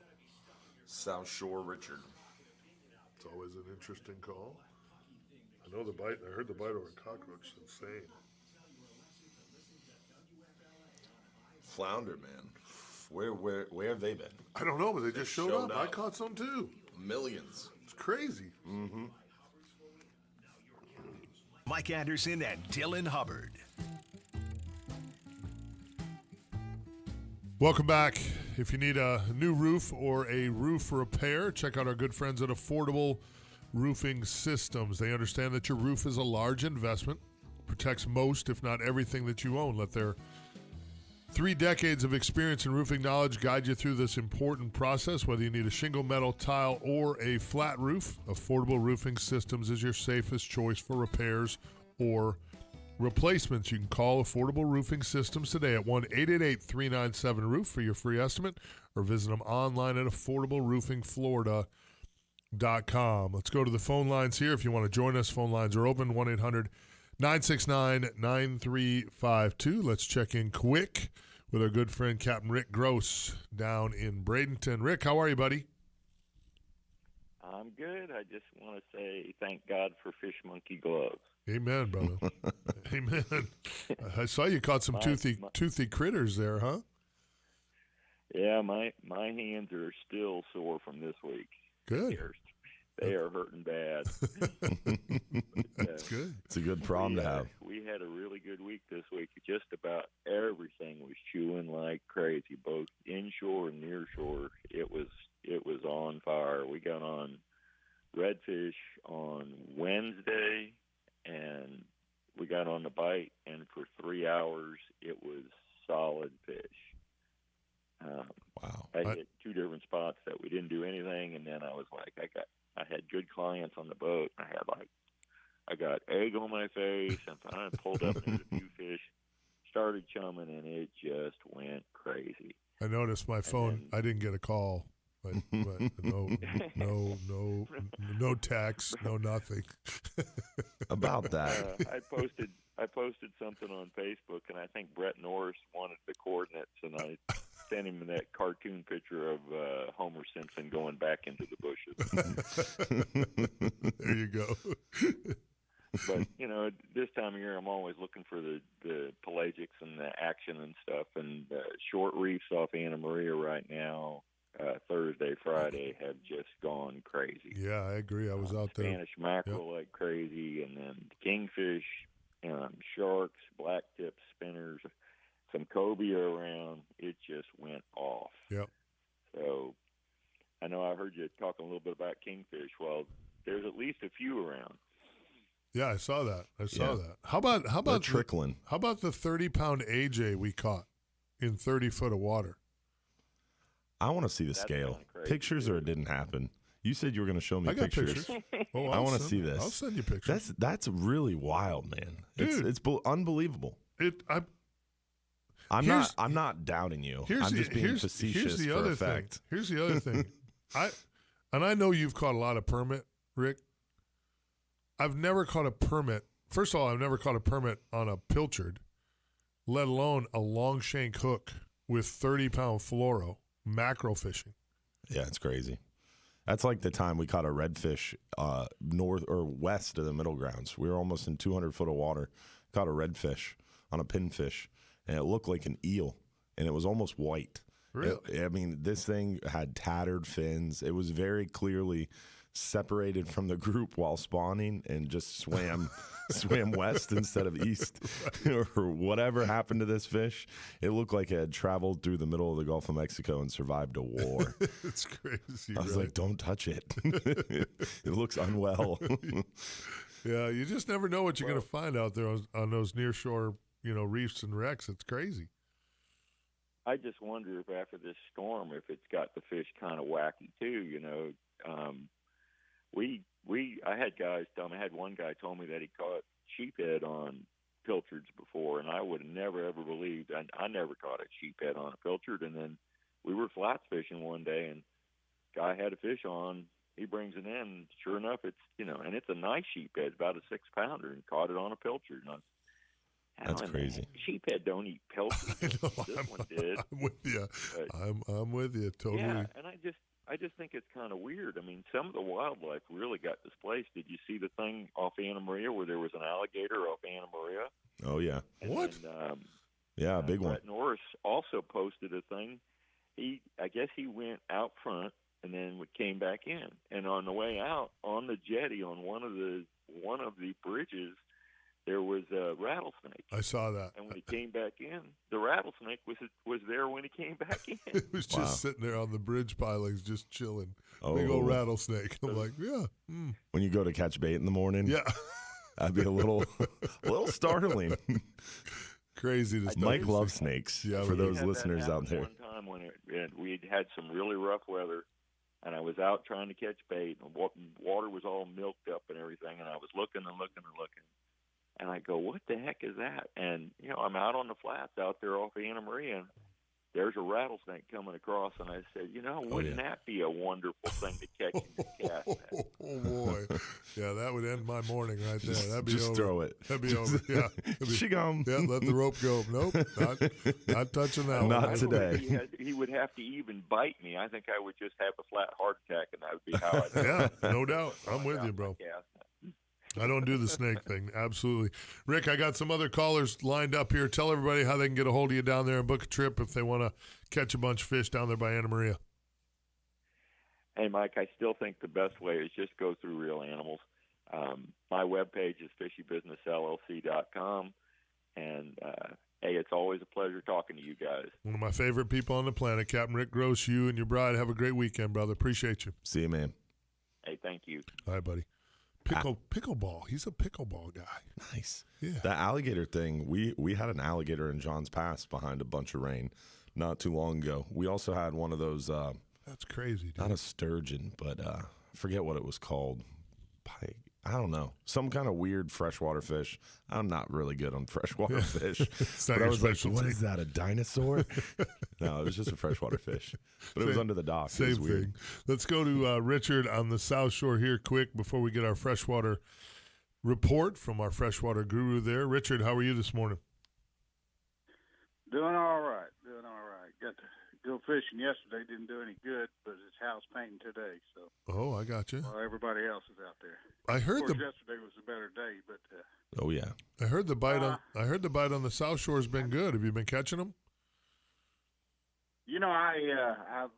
South Shore Richard. It's always an interesting call. I know the bite. I heard the bite over cockroach. It's insane. Flounder, man. Where have they been? I don't know, but they just showed up. I caught some too. Millions. It's crazy. Mm-hmm. Mike Anderson and Dylan Hubbard. Welcome back. If you need a new roof or a roof repair, check out our good friends at Affordable Roofing Systems. They understand that your roof is a large investment, protects most, if not everything that you own. Let their 3 decades of experience and roofing knowledge guide you through this important process. Whether you need a shingle, metal, tile, or a flat roof, Affordable Roofing Systems is your safest choice for repairs or replacements. You can call Affordable Roofing Systems today at 1-888-397-ROOF for your free estimate, or visit them online at affordableroofingflorida.com. Let's go to the phone lines here. If you want to join us, phone lines are open, 1-800-969-9352. Let's check in quick with our good friend Captain Rick Gross down in Bradenton. Rick, how are you, buddy? I'm good. I just want to say thank God for fish monkey gloves. Amen, brother. Amen. I saw you caught some toothy critters there, huh? Yeah, my hands are still sore from this week. Good. They are hurting bad. That's good. It's a good problem to have. We had a really good week this week. Just about everything was chewing like crazy, both inshore and nearshore. It was on fire. We got on redfish on Wednesday, and we got on the bite, and for 3 hours it was solid fish. Wow. I hit 2 different spots that we didn't do anything, and then I was like, I had good clients on the boat. I got egg on my face, and I pulled up and there was a few fish, started chumming, and it just went crazy. I noticed my phone. I didn't get a call. But no text, no nothing. About that. I posted something on Facebook, and I think Brett Norris wanted the coordinates, and I sent him that cartoon picture of Homer Simpson going back into the bushes. There you go. But, this time of year I'm always looking for the pelagics and the action and stuff, and short reefs off Anna Maria right now, Thursday, Friday, have just gone crazy. Yeah, I agree. I was out there. Spanish mackerel like crazy, and then kingfish, sharks, black tip spinners, some cobia around. It just went off. Yep. So I know I heard you talk a little bit about kingfish. Well, there's at least a few around. Yeah, I saw that. How about trickling? How about the 30-pound AJ we caught in 30 foot of water? I want to see the scale. Pictures, or it didn't happen. You said you were going to show me pictures. Oh, I want to see this. I'll send you pictures. That's really wild, man. Dude, it's unbelievable. I'm not doubting you. I'm just being facetious for effect. Here's the other thing. I know you've caught a lot of permit, Rick. I've never caught a permit. First of all, I've never caught a permit on a pilchard, let alone a long shank hook with 30-pound fluoro mackerel fishing. Yeah, it's crazy. That's like the time we caught a redfish north or west of the middle grounds. We were almost in 200 foot of water, caught a redfish on a pinfish, and it looked like an eel, and it was almost white. Really? This thing had tattered fins. It was very clearly separated from the group while spawning and just swam west instead of east. Or whatever happened to this fish. It looked like it had traveled through the middle of the Gulf of Mexico and survived a war. It's crazy. I was like, don't touch it. It looks unwell. Yeah, you just never know what you're going to find out there on those nearshore, reefs and wrecks. It's crazy. I just wonder if after this storm, if it's got the fish kind of wacky too. I had guys tell me. I had one guy told me that he caught sheephead on pilchards before, and I would have never ever believed. I never caught a sheephead on a pilchard, and then we were flats fishing one day, and guy had a fish on. He brings it in. Sure enough, it's and it's a nice sheephead, about a 6-pounder, and caught it on a pilchard. And that's crazy. Sheephead don't eat pilchards. This one did. I'm with you. But, I'm with you totally. Yeah, and I just think it's kind of weird. I mean, some of the wildlife really got displaced. Did you see the thing off Anna Maria where there was an alligator off Anna Maria? Oh yeah. And What? Then, Yeah, a big one. Brett Norris also posted a thing. I guess he went out front and then came back in. And on the way out, on the jetty, on one of the bridges, there was a rattlesnake. I saw that. And when he came back in, the rattlesnake was there when he came back in. It was just sitting there on the bridge pilings, just chilling. Oh. Big old rattlesnake. I'm like, yeah. When you go to catch bait in the morning, Yeah. that'd be a little startling. Crazy to Mike see. loves snakes. Yeah, for we those had that listeners out happen there. One time when we'd had some really rough weather, and I was out trying to catch bait, and water was all milked up and everything, and I was looking and looking and looking. And I go, what the heck is that? And, I'm out on the flats out there off Anna Maria, and there's a rattlesnake coming across. And I said, wouldn't that be a wonderful thing to catch in the cast net? Oh, boy. Yeah, that would end my morning right there. That'd be Just over. throw it. That'd be over. Yeah. She gone. Yeah, let the rope go. Nope, not touching that Not one. today. He would have to even bite me. I think I would just have a flat heart attack, and that would be how I'd Yeah, no doubt. I'm with you, bro. cast net. I don't do the snake thing. Absolutely. Rick, I got some other callers lined up here. Tell everybody how they can get a hold of you down there and book a trip if they want to catch a bunch of fish down there by Anna Maria. Hey, Mike, I still think the best way is just go through real animals. My webpage is fishybusinessllc.com. And, hey, it's always a pleasure talking to you guys. One of my favorite people on the planet, Captain Rick Gross. You and your bride have a great weekend, brother. Appreciate you. See you, man. Hey, thank you. All right, buddy. Pickleball. He's a pickleball guy. Nice. Yeah. That alligator thing, we had an alligator in John's Pass behind a bunch of rain not too long ago. We also had one of those, That's crazy, dude. not a sturgeon, but I forget what it was called. Pike. I don't know. Some kind of weird freshwater fish. I'm not really good on freshwater fish. It's not But I your was like, specialty. what is that, a dinosaur? No, it was just a freshwater fish. But it was under the dock. It Same was weird. thing. Let's go to Richard on the South Shore here quick before we get our freshwater report from our freshwater guru there. Richard, how are you this morning? Doing all right. Got to go fishing yesterday. Didn't do any good, but it's house painting today. So. Oh, I got you. While everybody else is out there. I heard Of course, yesterday was a better day, but. Oh, yeah. I heard the bite on the South Shore has been good. Have you been catching them? I've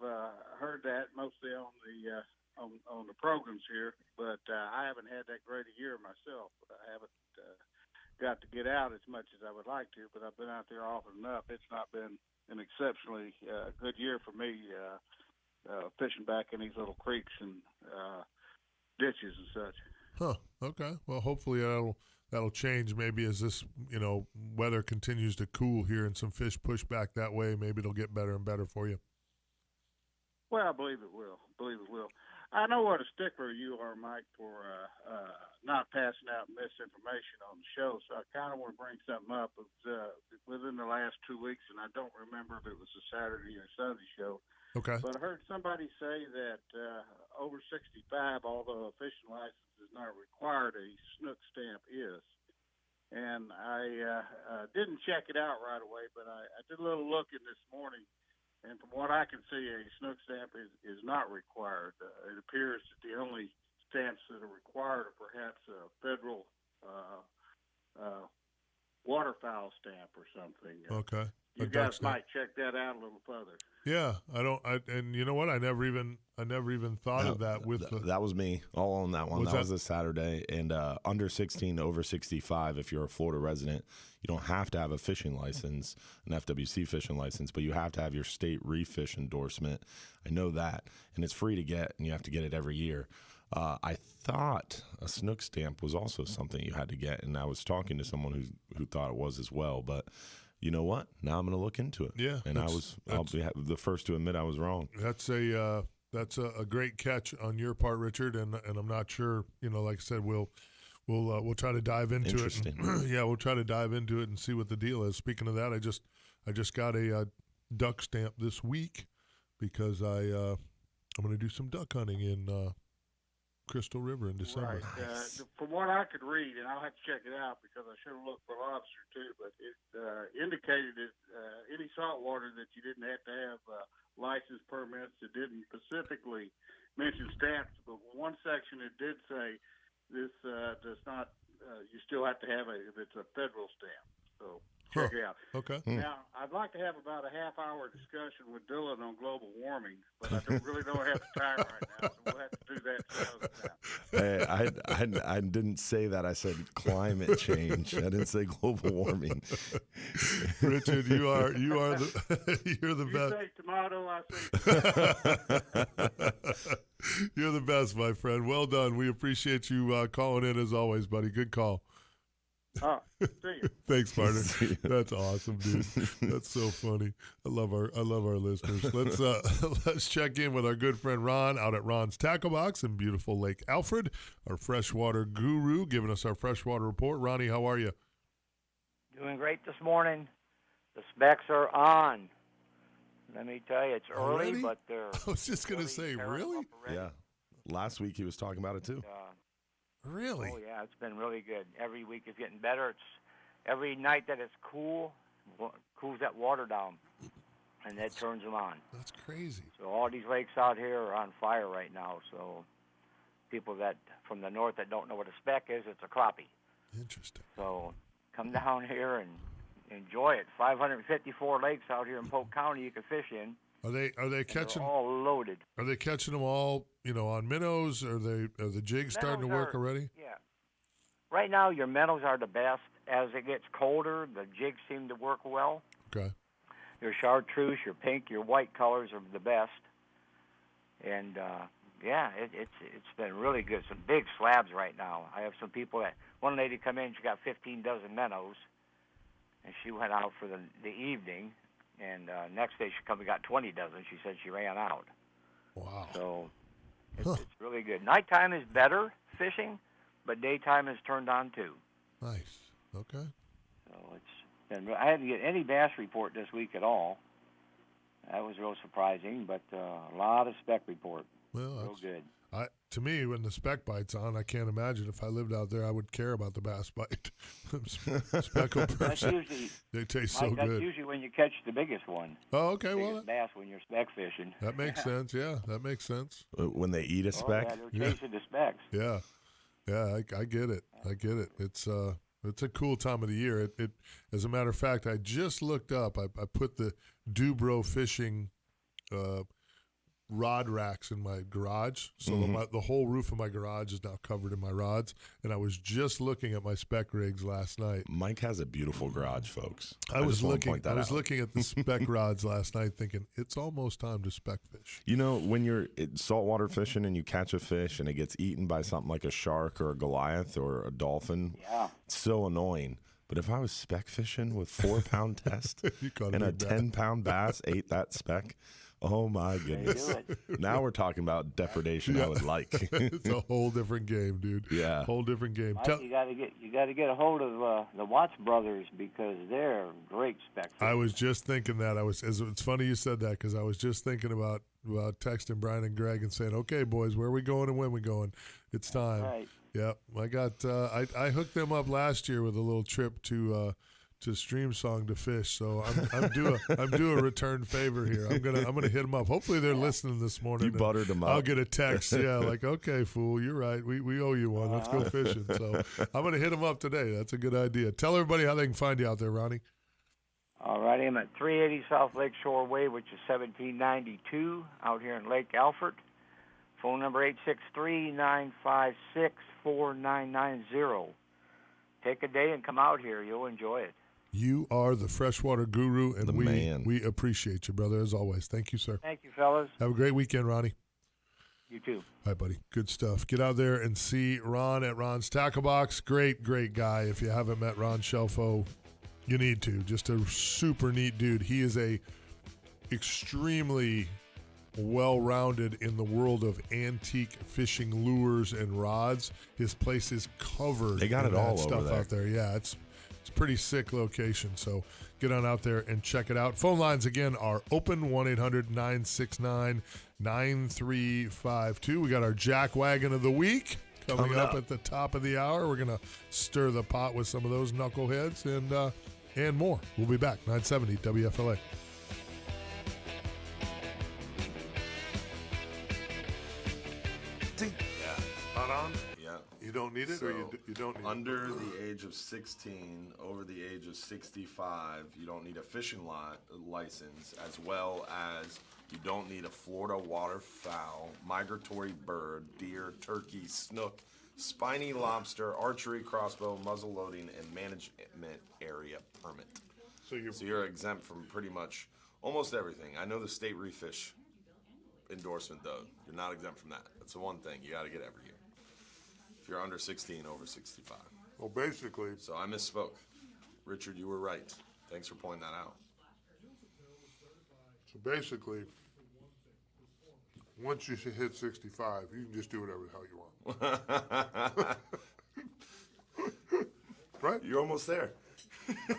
heard that mostly on the programs here, but I haven't had that great a year myself. I haven't got to get out as much as I would like to, but I've been out there often enough. It's not been an exceptionally good year for me fishing back in these little creeks and ditches and such. Huh. Okay. Well, hopefully that'll change maybe as this, weather continues to cool here and some fish push back that way. Maybe it'll get better and better for you. Well, I believe it will. I know what a stickler you are, Mike, for not passing out misinformation on the show, so I kind of want to bring something up. It was within the last 2 weeks, and I don't remember if it was a Saturday or Sunday show. Okay. But I heard somebody say that over 65, although a fishing license is not required, a snook stamp is. And I didn't check it out right away, but I did a little looking this morning, and from what I can see, a snook stamp is not required. It appears that the only stamps that are required are perhaps a federal waterfowl stamp or something. Okay. You guys might check that out a little further. Yeah, and you know what? I never even thought of that. That was me all on that one. That that? was a Saturday. And under 16, over 65, if you're a Florida resident, you don't have to have a fishing license, an FWC fishing license, but you have to have your state reef fish endorsement. I know that, and it's free to get, and you have to get it every year. I thought a snook stamp was also something you had to get, and I was talking to someone who thought it was as well, but. You know what? Now I'm going to look into it. Yeah, and I'll be the first to admit I was wrong. That's a great catch on your part, Richard. And I'm not sure. Like I said, we'll try to dive into it. Yeah, we'll try to dive into it and see what the deal is. Speaking of that, I just got a duck stamp this week because I'm going to do some duck hunting in Crystal River in December. Right. Nice. From what I could read, and I'll have to check it out because I should have looked for lobster too, but it indicated that any saltwater that you didn't have to have license permits. It didn't specifically mention stamps, but one section it did say this does not. You still have to have if it's a federal stamp. So check it out. Okay. Now, I'd like to have about a half-hour discussion with Dylan on global warming, but I really don't have the time right now, so we'll have to do that some other time. Hey, I didn't say that. I said climate change. I didn't say global warming. Richard, you're the You best. say tomato, I say tomato. You're the best, my friend. Well done. We appreciate you calling in as always, buddy. Good call. See you. Thanks, partner. That's awesome, dude. That's so funny. I love our listeners. Let's check in with our good friend Ron out at Ron's Tackle Box in beautiful Lake Alfred, our freshwater guru, giving us our freshwater report. Ronnie, how are you? Doing great this morning. The specs are on. Let me tell you, it's early, Already? but they're. I was just gonna say, really? Yeah. Last week he was talking about it too. Really? Oh yeah, it's been really good. Every week is getting better. It's every night that it's cool, cools that water down, and that turns them on. That's crazy. So all these lakes out here are on fire right now. So people that from the north that don't know what a speck is, it's a crappie. Interesting. So come down here and enjoy it. 554 lakes out here in Polk County you can fish in. Are they catching? They're all loaded. Are they catching them all? On minnows? Are the jigs starting to work already? Yeah. Right now, your minnows are the best. As it gets colder, the jigs seem to work well. Okay. Your chartreuse, your pink, your white colors are the best. And it's been really good. Some big slabs right now. I have some people one lady come in. She got 15 dozen minnows, and she went out for the evening. And next day she come and got 20 dozen. She said she ran out. Wow. So it's really good. Nighttime is better fishing, but daytime is turned on too. Nice. Okay. So I didn't get any bass report this week at all. That was real surprising, but a lot of speck report. Well, real good. To me, when the speck bite's on, I can't imagine if I lived out there, I would care about the bass bite. Speckled That's person. usually, They taste Mike, so that's good. usually when you catch the biggest one. Oh, okay. Biggest Well, bass when you're speck fishing. that makes sense. Yeah, that makes sense. When they eat a Oh, speck. yeah, they're chasing the specks. Yeah, I get it. I get it. It's a cool time of the year. It as a matter of fact, I just looked up. I put the Dubro fishing rod racks in my garage, so the whole roof of my garage is now covered in my rods. And I was just looking at my spec rigs last night. Mike has a beautiful garage, folks. I was just wanna looking. point that I was out. looking at the spec rods last night, thinking it's almost time to spec fish. When you're saltwater fishing and you catch a fish and it gets eaten by something like a shark or a Goliath or a dolphin, Yeah. it's so annoying. But if I was speck fishing with 4-pound test You caught and a big bass. 10-pound bass ate that speck, oh my goodness. do it. Now we're talking about depredation I would like. It's a whole different game, dude. Yeah. Whole different game. Mike, you got to get a hold of the Watts brothers because they're great spec fishers. I was just thinking that. It's funny you said that because I was just thinking about texting Brian and Greg and saying, "Okay, boys, where are we going and when we going? It's time." Right. Yep. I got. I hooked them up last year with a little trip to Stream Song to fish. So I'm due a return favor here. I'm gonna hit them up. Hopefully they're listening this morning. You buttered them up. I'll get a text. Yeah, like, okay, fool, you're right. We owe you one. Let's go fishing. So I'm gonna hit them up today. That's a good idea. Tell everybody how they can find you out there, Ronnie. All righty, I'm at 380 South Lake Shore Way, which is 1792 out here in Lake Alfred. Phone number 863-956-4990. Take a day and come out here. You'll enjoy it. You are the freshwater guru, and The man. we appreciate you, brother, as always. Thank you, sir. Thank you, fellas. Have a great weekend, Ronnie. You too. Hi, buddy. Good stuff. Get out there and see Ron at Ron's Tackle Box. Great guy. If you haven't met Ron Shelfo, you need to. Just a super neat dude. He is a extremely well-rounded in the world of antique fishing lures and rods. His place is covered. They got in it that all stuff over there. out there. Yeah, it's It's a pretty sick location, so get on out there and check it out. Phone lines, again, are open, 1-800-969-9352. We got our Jack Wagon of the Week coming up at the top of the hour. We're going to stir the pot with some of those knuckleheads and more. We'll be back, 970 WFLA. Yeah. Spot on? Yeah. You don't need it, So, or you don't need it? Under the age of 16, over the age of 65, you don't need a fishing license, as well as you don't need a Florida waterfowl, migratory bird, deer, turkey, snook, spiny lobster, archery, crossbow, muzzle loading, and management area permit. So you're exempt from pretty much almost everything. I know the state refish endorsement, though. You're not exempt from that. That's the one thing you got to get every year. If you're under 16, over 65. Well, basically, So I misspoke. Richard, you were right. Thanks for pointing that out. once you hit 65, you can just do whatever the hell you want. Right? You're almost there.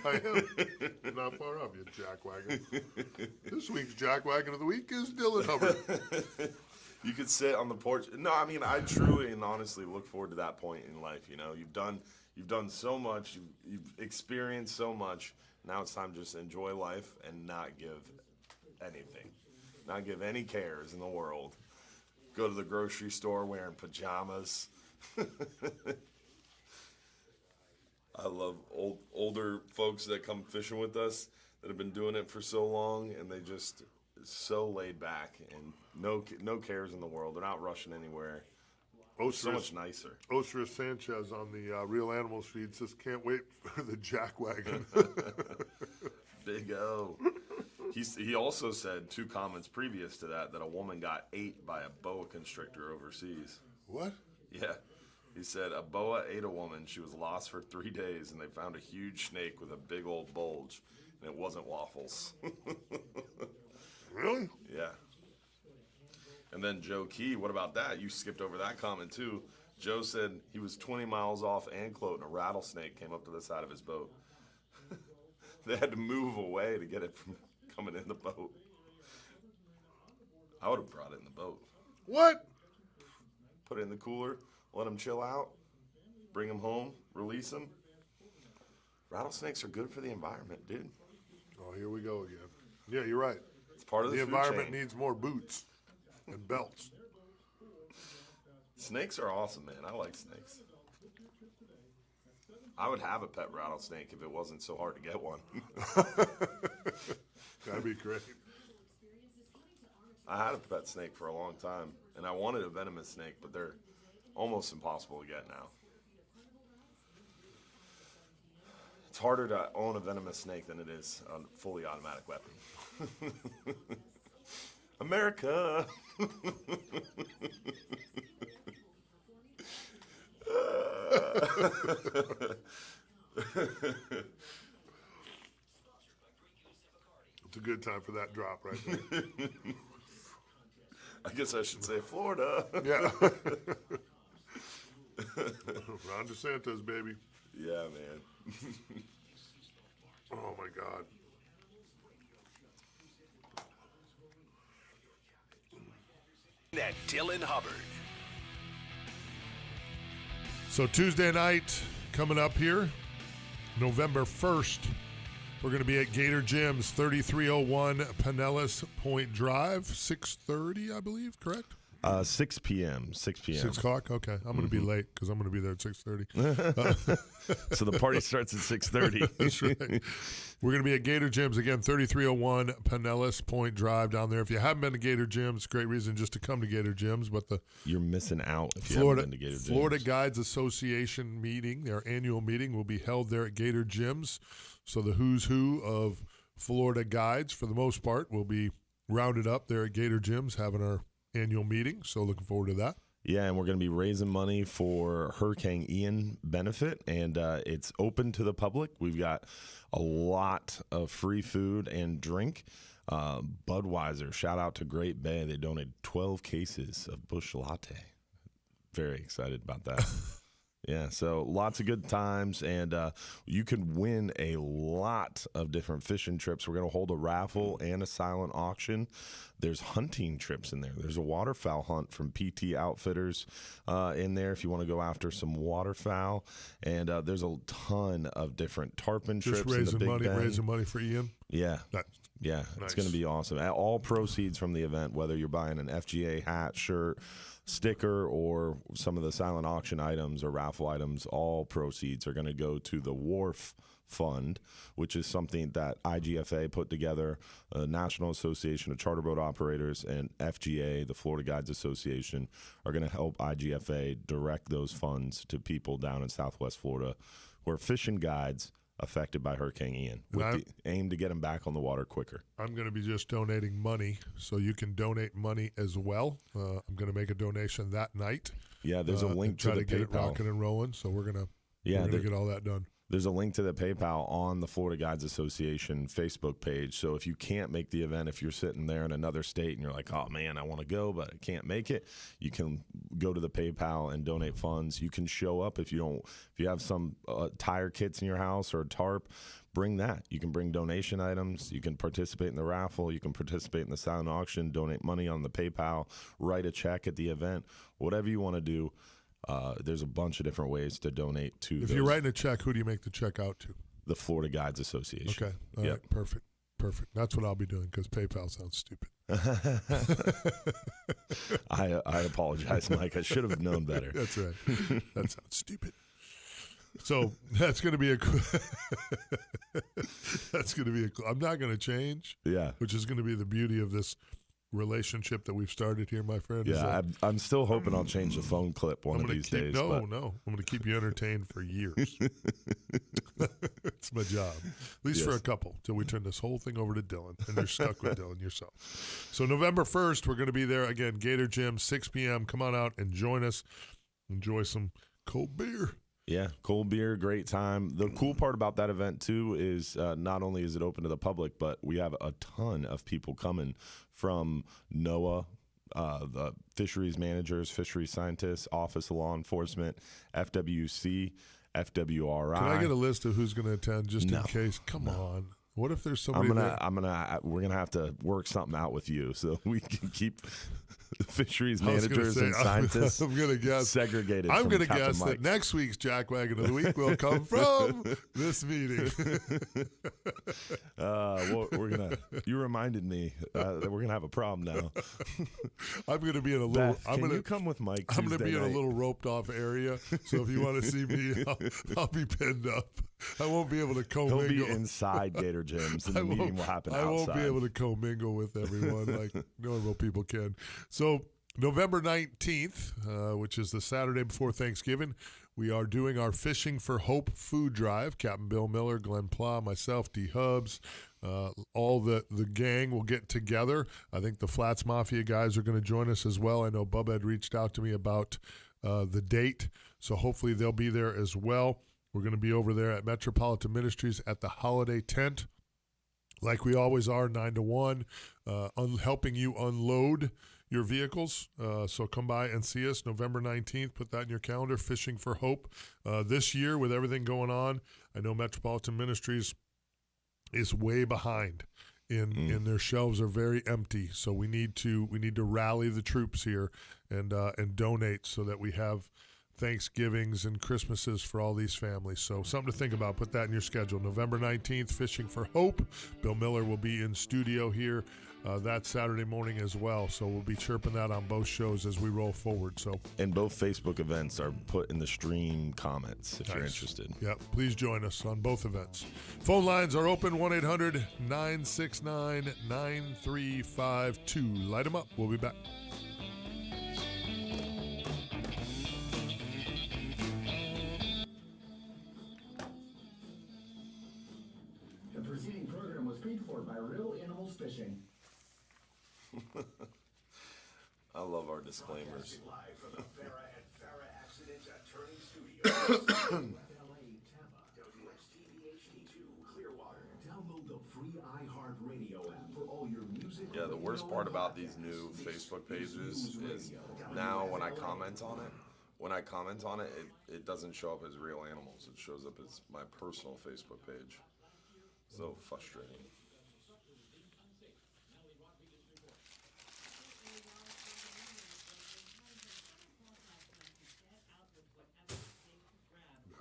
I am. Not far off, you jackwagon. This week's jackwagon of the week is Dylan Hubbard. You could sit on the porch. No, I mean, I truly and honestly look forward to that point in life. You know, you've done so much, you've experienced so much. Now it's time to just enjoy life and not give anything, not give any cares in the world. Go to the grocery store wearing pajamas. I love older folks that come fishing with us that have been doing it for so long, and they just so laid back and no cares in the world. They're not rushing anywhere. So much nicer. Osra Sanchez on the Real Animals feed says, can't wait for the jackwagon. Big O. He also said 2 comments previous to that a woman got ate by a boa constrictor overseas. What? Yeah. He said a boa ate a woman. She was lost for 3 days, and they found a huge snake with a big old bulge, and it wasn't Waffles. Really? Yeah. And then Joe Key, what about that? You skipped over that comment, too. Joe said he was 20 miles off Anclote, and a rattlesnake came up to the side of his boat. They had to move away to get it from coming in the boat. I would have brought it in the boat. What? Put it in the cooler, let him chill out, bring him home, release him. Rattlesnakes are good for the environment, dude. Oh, here we go again. Yeah, you're right. It's part of the food environment chain. needs more boots and belts. Snakes are awesome, man. I like snakes. I would have a pet rattlesnake if it wasn't so hard to get one. That'd be great. I had a pet snake for a long time, and I wanted a venomous snake, but they're almost impossible to get now. It's harder to own a venomous snake than it is a fully automatic weapon. America! It's a good time for that drop right there. I guess I should say Florida. Yeah. Ron DeSantis, baby. Yeah, man. Oh, my God. That Dylan Hubbard. So Tuesday night coming up here, November 1st, we're going to be at Gator Gyms, 3301 Pinellas Point Drive, 6:30, I believe, correct? 6 p.m. 6 p.m. 6 o'clock? Okay. I'm going to be late because I'm going to be there at 6:30. So the party starts at 6:30. That's right. We're going to be at Gator Gyms again, 3301 Pinellas Point Drive down there. If you haven't been to Gator Gyms, great reason just to come to Gator Gyms. But the You're missing out if you Florida, haven't been to Gator Gyms. Florida Guides Association meeting, their annual meeting, will be held there at Gator Gyms. So the who's who of Florida guides, for the most part, will be rounded up there at Gator Gyms having our annual meeting. So looking forward to that. Yeah, and we're going to be raising money for Hurricane Ian benefit, and it's open to the public. We've got a lot of free food and drink. Budweiser, shout out to Great Bay. They donated 12 cases of Busch Latte. Very excited about that. Yeah, so lots of good times, and you can win a lot of different fishing trips. We're going to hold a raffle and a silent auction. There's hunting trips in there. There's a waterfowl hunt from PT Outfitters in there if you want to go after some waterfowl, and there's a ton of different tarpon Just trips in the Big Bend. raising money for Ian. Yeah. Yeah, Nice. It's going to be awesome. All proceeds from the event, whether you're buying an FGA hat, shirt, sticker, or some of the silent auction items or raffle items, all proceeds are going to go to the Wharf Fund, which is something that IGFA put together, National Association of Charter Boat Operators, and FGA, the Florida Guides Association, are going to help IGFA direct those funds to people down in Southwest Florida who are fishing guides affected by Hurricane Ian, with the aim to get them back on the water quicker. I'm going to be just donating money, so you can donate money as well. I'm going to make a donation that night. Yeah, there's a link to the get it PayPal. rocking and rolling. So we're gonna get all that done. There's a link to the PayPal on the Florida Guides Association Facebook page. So if you can't make the event, if you're sitting there in another state and you're like, oh man, I want to go, but I can't make it, you can go to the PayPal and donate funds. You can show up if you have some tire kits in your house or a tarp, bring that. You can bring donation items. You can participate in the raffle. You can participate in the silent auction, donate money on the PayPal, write a check at the event, whatever you want to do. There's a bunch of different ways to donate to. If you're writing a check, who do you make the check out to? The Florida Guides Association. Okay. All right. Perfect. That's what I'll be doing because PayPal sounds stupid. I apologize, Mike. I should have known better. That's right. That sounds stupid. So that's going to be I'm not going to change. Yeah. Which is going to be the beauty of this relationship that we've started here, my friend. Yeah, I'm still hoping I'll change the phone clip one of these days. No, I'm going to keep you entertained for years. It's my job. At least for a couple, till we turn this whole thing over to Dylan, and you're stuck with Dylan yourself. So November 1st, we're going to be there again, Gator Gym, 6 p.m. Come on out and join us. Enjoy some cold beer. Yeah, cold beer, great time. The cool part about that event, too, is not only is it open to the public, but we have a ton of people coming from NOAA, the fisheries managers, fisheries scientists, Office of Law Enforcement, FWC, FWRI. Can I get a list of who's going to attend just in case? Come on. What if there's somebody we're gonna have to work something out with you so we can keep fisheries managers and scientists segregated. I'm going to guess that next week's Jackwagon of the Week will come from this meeting. You reminded me that we're gonna have a problem now. I'm going to be in a little. Beth, can you come with Mike? I'm going to be in a little roped off area. So if you want to see me, I'll be pinned up. I won't be able to commingle. He'll be inside Gator Gyms, and the meeting will happen outside. I won't be able to commingle with everyone like normal people can. So November 19th, which is the Saturday before Thanksgiving, we are doing our Fishing for Hope food drive. Captain Bill Miller, Glenn Plah, myself, D. Hubbs, all the gang will get together. I think the Flats Mafia guys are going to join us as well. I know Bubba had reached out to me about the date, so hopefully they'll be there as well. We're going to be over there at Metropolitan Ministries at the Holiday Tent, like we always are, 9 to 1, helping you unload your vehicles. So come by and see us November 19th. Put that in your calendar, Fishing for Hope. This year, with everything going on, I know Metropolitan Ministries is way behind. In their shelves are very empty. So we need to rally the troops here and donate so that we have Thanksgivings and Christmases for all these families. So something to think about. Put that in your schedule. November 19th, Fishing for Hope. Bill Miller will be in studio here that Saturday morning as well. So we'll be chirping that on both shows as we roll forward. So, and both Facebook events are put in the stream comments if you're interested. Yep. Please join us on both events. Phone lines are open, 1-800-969-9352. Light them up. We'll be back. The preceding program was paid for by Real Animals Fishing. I love our disclaimers. Live from the Farrah and Farrah Accident Attorney Studios. WFLA Tampa. WXTV-HD2 Clearwater. Download the free iHeartRadio app for all your music. Yeah, the worst part about these new Facebook pages is now when I comment on it, when I comment on it, it doesn't show up as real animals. It shows up as my personal Facebook page. So frustrating.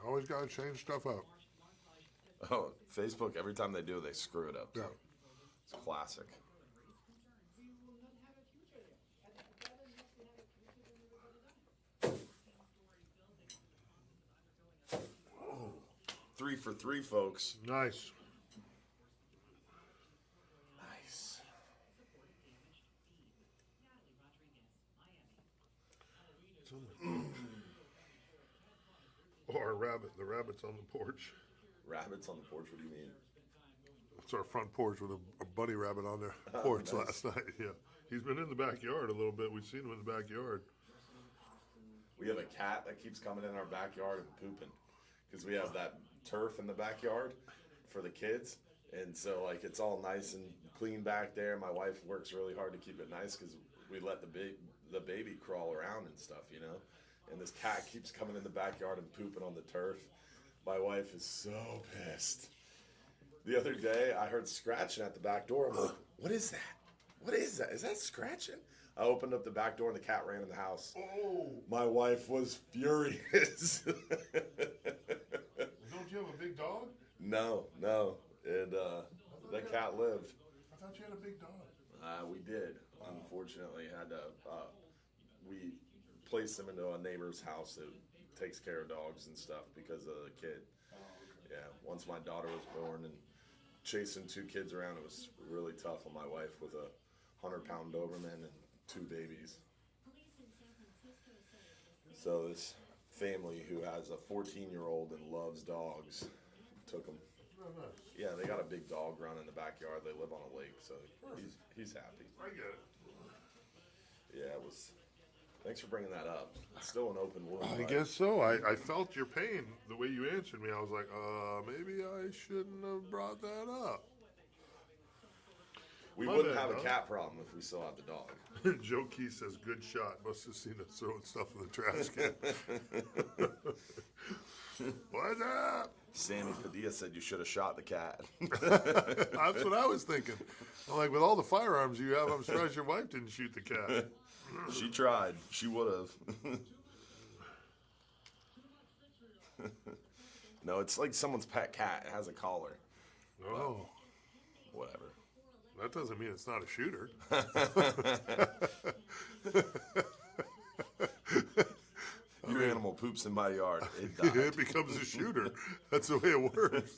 Always got to change stuff up. Oh, Facebook, every time they do, they screw it up. Yeah. It's classic. Oh, 3 for 3, folks. Nice. Nice. Or a rabbit. The rabbit's on the porch. Rabbits on the porch, what do you mean? It's our front porch with a bunny rabbit on their porch last night. Yeah. He's been in the backyard a little bit. We've seen him in the backyard. We have a cat that keeps coming in our backyard and pooping because we have that turf in the backyard for the kids. And so, like, it's all nice and clean back there. My wife works really hard to keep it nice because we let the baby crawl around and stuff, you know. And this cat keeps coming in the backyard and pooping on the turf. My wife is so pissed. The other day, I heard scratching at the back door. I'm like, what is that? What is that? Is that scratching? I opened up the back door and the cat ran in the house. Oh. My wife was furious. Don't you have a big dog? No. And that cat lived. I thought you had a big dog. We did. Unfortunately, had to. We placed him into a neighbor's house that takes care of dogs and stuff because of the kid. Oh, okay. Yeah. Once my daughter was born and chasing 2 kids around, it was really tough on my wife with a 100-pound Doberman and 2 babies. So this family who has a 14-year-old and loves dogs took him. Oh, nice. Yeah, they got a big dog run in the backyard. They live on a lake, so he's happy. I get it. Yeah, it was. Thanks for bringing that up. It's still an open wound. I right? guess so. I felt your pain the way you answered me. I was like, maybe I shouldn't have brought that up. We My wouldn't bad, have a huh? cat problem if we still had the dog. Joe Key says, good shot. Must have seen us throwing stuff in the trash can. What's up? Sammy Padilla said you should have shot the cat. That's what I was thinking. I'm like, with all the firearms you have, I'm surprised your wife didn't shoot the cat. She tried. She would have. No, it's like someone's pet cat. It has a collar. Oh, Whatever. that doesn't mean it's not a shooter. Your animal poops in my yard. It died. It becomes a shooter. That's the way it works.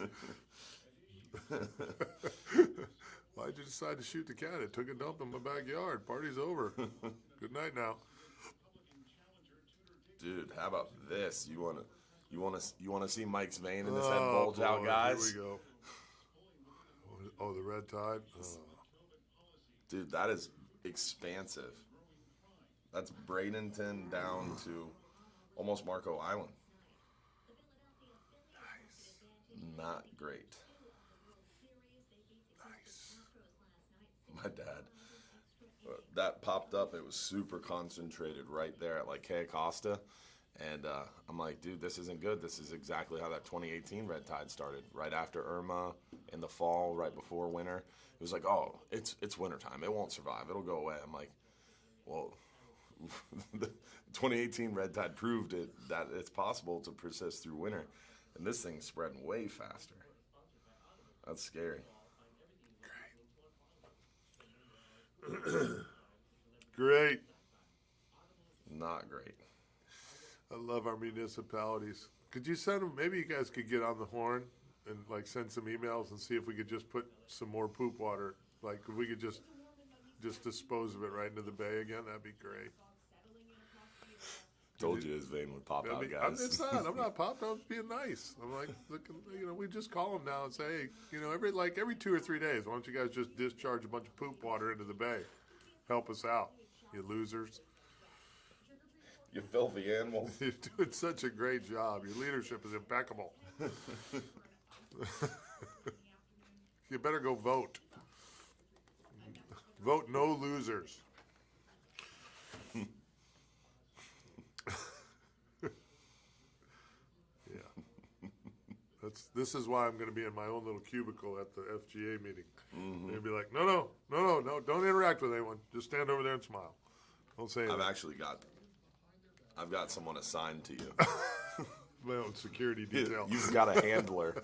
Why'd you decide to shoot the cat? It took a dump in my backyard. Party's over. Good night now. Dude, how about this? You wanna see Mike's vein in his head bulge out, boy, guys? Here we go. Oh, the red tide. Oh. Dude, that is expansive. That's Bradenton down to almost Marco Island. Nice. Not great. Nice. My dad. That popped up. It was super concentrated right there at like Cape Costa. And I'm like, dude, this isn't good. This is exactly how that 2018 red tide started. Right after Irma in the fall, right before winter. It was like, oh, it's wintertime. It won't survive. It'll go away. I'm like, well, the 2018 red tide proved that it's possible to persist through winter. And this thing's spreading way faster. That's scary. Great. Not great. I love our municipalities. Could you send them? Maybe you guys could get on the horn and like send some emails and see if we could just put some more poop water. Like if we could just dispose of it right into the bay again. That'd be great. Told you his vein would pop out, guys. It's not. I'm not popped. I'm being nice. I'm like, look, we just call them now and say, hey, every 2 or 3 days, why don't you guys just discharge a bunch of poop water into the bay? Help us out, you losers. You filthy animals. You're doing such a great job. Your leadership is impeccable. You better go vote. Vote no losers. This is why I'm going to be in my own little cubicle at the FGA meeting. Mm-hmm. They'll be like, no, don't interact with anyone. Just stand over there and smile. Don't say anything. I've got someone assigned to you. My own security detail. You've got a handler.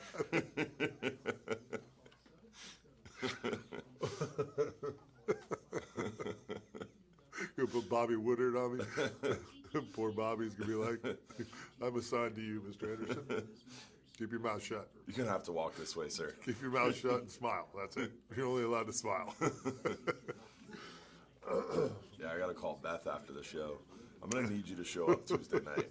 Gonna put Bobby Woodard on me. Poor Bobby's gonna be like, I'm assigned to you, Mr. Anderson. Keep your mouth shut. You're gonna have to walk this way, sir. Keep your mouth shut and smile. That's it. You're only allowed to smile. Yeah, I gotta call Beth after the show. I'm gonna need you to show up Tuesday night.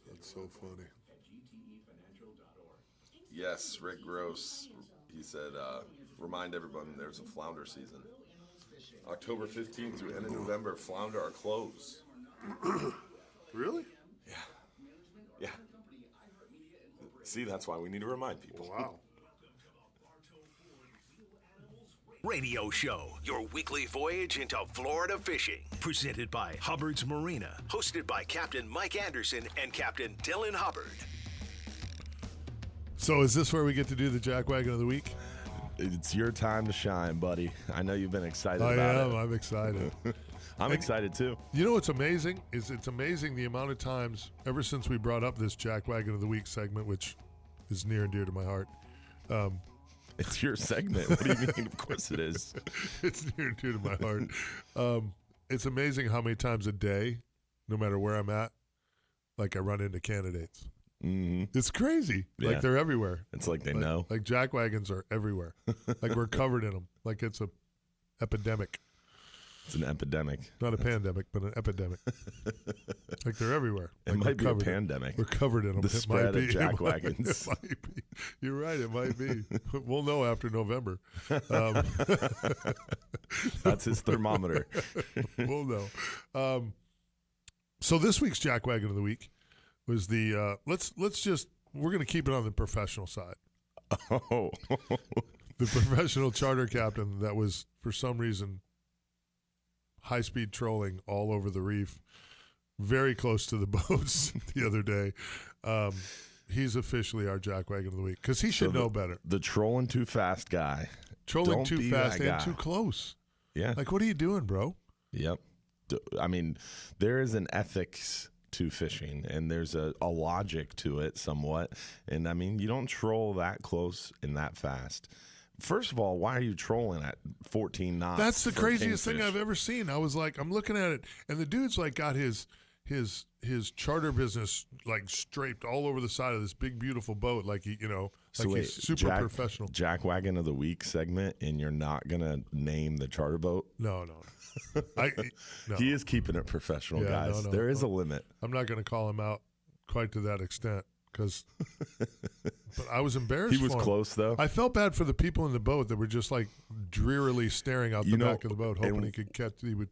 That's so funny. Yes, Rick Gross. He said, remind everyone there's a flounder season. October 15th through end of November, flounder are closed. Really? Yeah. See, that's why we need to remind people. Wow. Radio Show, your weekly voyage into Florida fishing. Presented by Hubbard's Marina. Hosted by Captain Mike Anderson and Captain Dylan Hubbard. So is this where we get to do the jackwagon of the week? It's your time to shine, buddy. I know you've been excited I about am. it. I'm excited. I'm excited too. You know what's amazing is it's amazing the amount of times ever since we brought up this jackwagon of the week segment, which is near and dear to my heart. It's your segment. What do you mean? Of course it is. It's near and dear to my heart. It's amazing how many times a day, no matter where I'm at, like I run into candidates. Mm-hmm. It's crazy. Yeah. Like they're everywhere. It's like they know. Like jackwagons are everywhere. Like we're covered in them. Like it's a epidemic. It's an epidemic. Not a pandemic, but an epidemic. Like they're everywhere. It Like might be a covered pandemic. We're covered in them. The It spread might be. of jackwagons. It might be. You're right. It might be. We'll know after November. That's his thermometer. We'll know. So this week's jackwagon of the week was the we're going to keep it on the professional side. Oh. The professional charter captain that was for some reason high-speed trolling all over the reef, very close to the boats the other day. He's officially our jackwagon of the week because he should know better. The trolling too fast guy. Trolling Don't too be fast that and guy. too close. Yeah. Like, what are you doing, bro? Yep. I mean, there is an ethics to fishing, and there's a logic to it somewhat. And, I mean, you don't troll that close and that fast. First of all, why are you trolling at 14 knots? That's the for craziest kingfish? thing I've ever seen. I was like, I'm looking at it, and the dude's like got his charter business like draped all over the side of this big beautiful boat, like he, So like wait, he's super professional. Jackwagon of the week segment, and you're not gonna name the charter boat? No. No. He is keeping it professional, Yeah, guys. no. There is a limit. I'm not going to call him out quite to that extent because, but I was embarrassed. He was for him. close though. I felt bad for the people in the boat that were just like drearily staring out the back of the boat, hoping he could catch. He would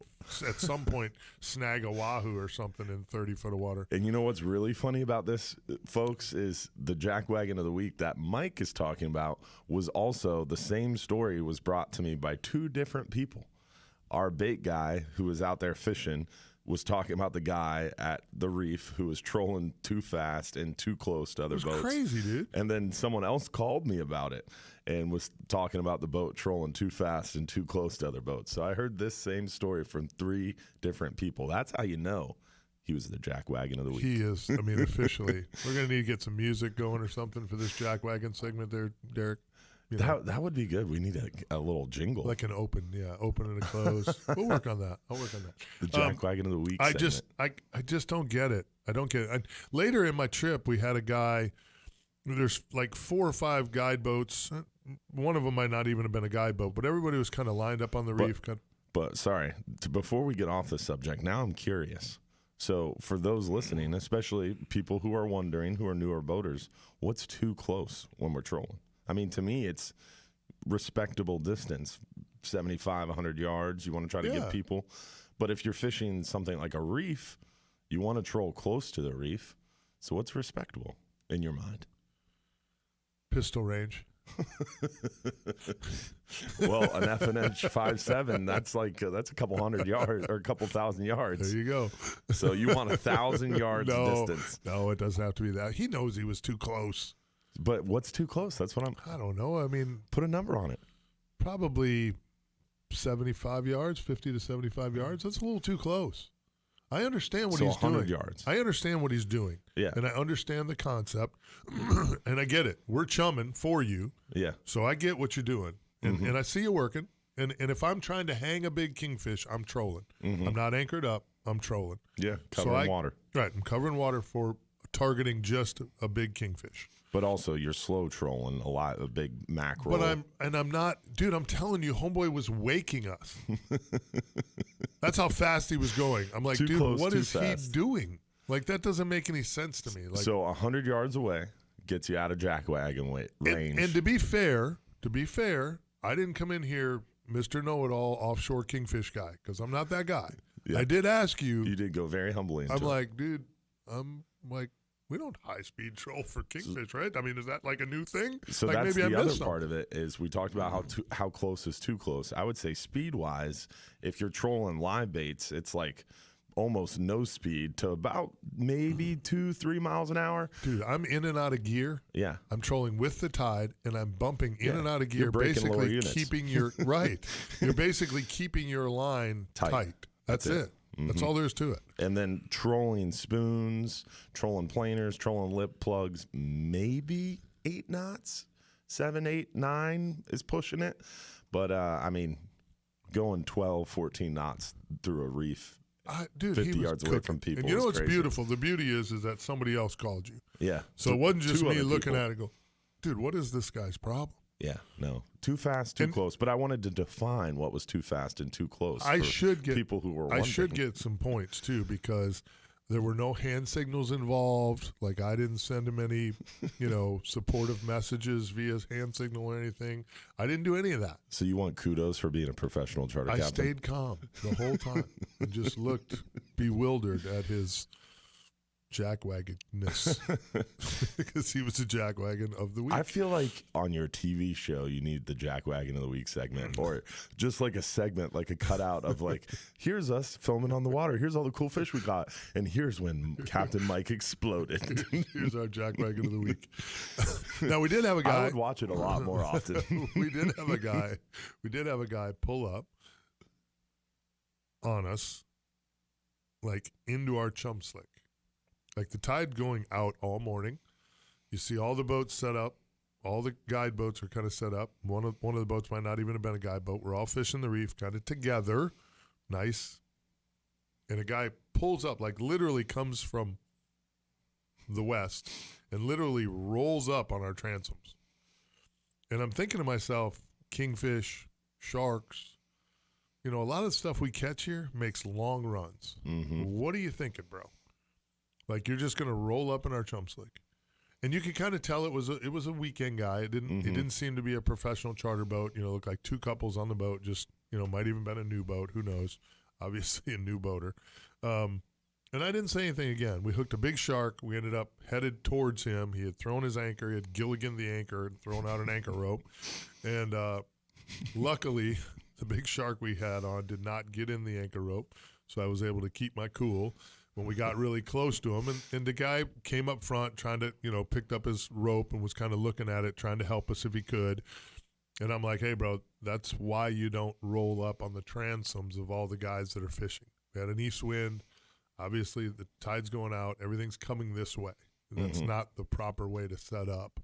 at some point snag a wahoo or something in 30 foot of water. And you know what's really funny about this, folks, is the jackwagon of the week that Mike is talking about was also the same story was brought to me by two different people. Our bait guy who was out there fishing was talking about the guy at the reef who was trolling too fast and too close to other boats. It was crazy, dude. And then someone else called me about it and was talking about the boat trolling too fast and too close to other boats. So I heard this same story from three different people. That's how you know he was the jackwagon of the week. He is. I mean, officially. We're going to need to get some music going or something for this jackwagon segment there, Derek. That would be good. We need a little jingle. Like an open and a close. We'll work on that. I'll work on that. The jackwagon of the week I segment. just don't get it. I don't get it. Later in my trip, we had a guy. There's like 4 or 5 guide boats. One of them might not even have been a guide boat, but everybody was kind of lined up on the reef. But sorry, before we get off the subject, now I'm curious. So for those listening, especially people who are wondering, who are newer boaters, what's too close when we're trolling? I mean, to me, it's respectable distance, 75, 100 yards. You want to try to give people. But if you're fishing something like a reef, you want to troll close to the reef. So what's respectable in your mind? Pistol range. Well, an FNH 5.7, that's a couple hundred yards or a couple thousand yards. There you go. So you want 1,000 yards distance. No, it doesn't have to be that. He knows he was too close. But what's too close? That's what I don't know. I mean, put a number on it. Probably 75 yards, 50 to 75 yards. That's a little too close. I understand what he's doing. 100 yards. I understand what he's doing. Yeah. And I understand the concept. And I get it. We're chumming for you. Yeah. So I get what you're doing. And I see you working. And if I'm trying to hang a big kingfish, I'm trolling. I'm not anchored up. I'm trolling. Yeah, covering water. Right. I'm covering water for targeting just a big kingfish. But also, you're slow trolling a big mackerel. But I'm not, dude. I'm telling you, homeboy was waking us. That's how fast he was going. I'm like, dude, what is he doing? Like, that doesn't make any sense to me. Like, so 100 yards away gets you out of jackwagon range. And to be fair, I didn't come in here, Mr. Know-It-All, offshore kingfish guy, because I'm not that guy. Yeah. I did ask you. You did go very humbly into I'm like, dude, we don't high-speed troll for kingfish, right? I mean, is that like a new thing? So like, that's maybe the other part of it is we talked about how close is too close. I would say speed-wise, if you're trolling live baits, it's like almost no speed to about maybe 2-3 miles an hour. Dude, I'm in and out of gear. Yeah. I'm trolling with the tide, and I'm bumping in and out of gear, basically keeping your right. You're basically keeping your line tight. That's it. That's all there is to it. And then trolling spoons, trolling planers, trolling lip plugs, maybe 8 knots, 7, 8, 9 is pushing it. But, I mean, going 12, 14 knots through a reef, dude, 50 yards away from people. And you know what's beautiful? The beauty is that somebody else called you. Yeah. So it wasn't just me looking at it and go, dude, what is this guy's problem? Yeah, no. Too fast, too close. But I wanted to define what was too fast and too close. I should get people who were wondering. I should get some points too, because there were no hand signals involved. Like, I didn't send him any, supportive messages via hand signal or anything. I didn't do any of that. So you want kudos for being a professional charter captain? I stayed calm the whole time and just looked bewildered at his jackwagonness, because he was a jackwagon of the week. I feel like on your TV show you need the jackwagon of the week segment, or just like a segment, like a cutout of like, here's us filming on the water, here's all the cool fish we got, and here's when Captain Mike exploded. Here's our jackwagon of the week. Now, we did have a guy. I would watch it a lot more often. We did have a guy pull up on us, like into our chum slick. Like, the tide going out all morning. You see all the boats set up. All the guide boats are kind of set up. One of the boats might not even have been a guide boat. We're all fishing the reef kind of together. Nice. And a guy pulls up, like literally comes from the west and literally rolls up on our transoms. And I'm thinking to myself, kingfish, sharks, a lot of the stuff we catch here makes long runs. Mm-hmm. What are you thinking, bro? Like, you're just going to roll up in our chum slick. And you could kind of tell it was a weekend guy. It didn't seem to be a professional charter boat. Looked like two couples on the boat, just, might even been a new boat. Who knows? Obviously a new boater. And I didn't say anything again. We hooked a big shark. We ended up headed towards him. He had thrown his anchor. He had Gilligan the anchor and thrown out an anchor rope. And luckily, the big shark we had on did not get in the anchor rope, so I was able to keep my cool when we got really close to him. And the guy came up front trying to, picked up his rope and was kind of looking at it, trying to help us if he could. And I'm like, hey, bro, that's why you don't roll up on the transoms of all the guys that are fishing. We had an east wind. Obviously, the tide's going out. Everything's coming this way. That's not the proper way to set up.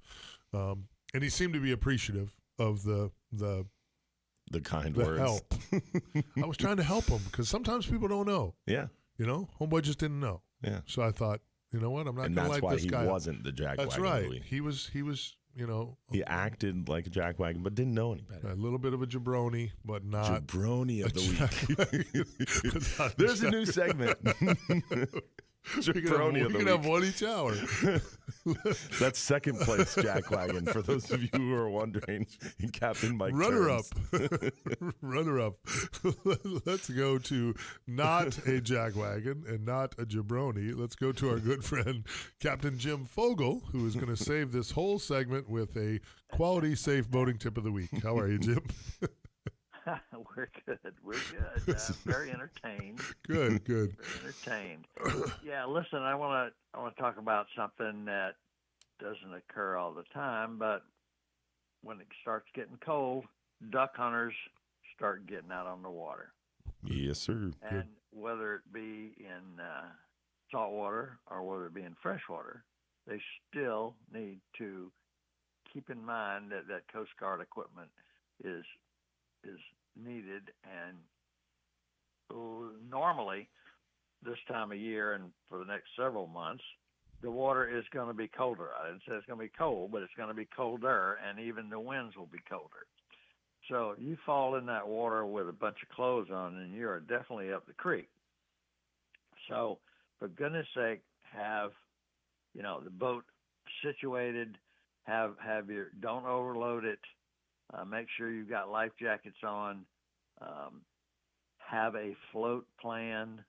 And he seemed to be appreciative of the kind words. Help. I was trying to help him, because sometimes people don't know. Yeah. Homeboy just didn't know. Yeah. So I thought, you know what? I'm not going to light this guy up. And that's why he wasn't the jackwagon. That's right. He was, He acted like a jackwagon, but didn't know any better. A little bit of a jabroni, but not. Jabroni of the week. There's a new segment. Jabroni of the we can week. have one each hour. That's second place jackwagon for those of you who are wondering. Captain Mike Runner Turns. up. Runner up. Let's go to not a jackwagon and not a jabroni. Let's go to our good friend Captain Jim Fogel, who is going to save this whole segment with a quality safe boating tip of the week. How are you, Jim? We're good. We're good. Very entertained. Good. Very entertained. Yeah, listen, I want to talk about something that doesn't occur all the time, but when it starts getting cold, duck hunters start getting out on the water. Yes, sir. And whether it be in salt water or whether it be in fresh water, they still need to keep in mind that Coast Guard equipment is needed. And normally this time of year and for the next several months, the water is going to be colder. I didn't say it's going to be cold, but it's going to be colder, and even the winds will be colder. So if you fall in that water with a bunch of clothes on, and you are definitely up the creek. So for goodness sake, have the boat situated. Don't overload it. Make sure you've got life jackets on. Have a float plan,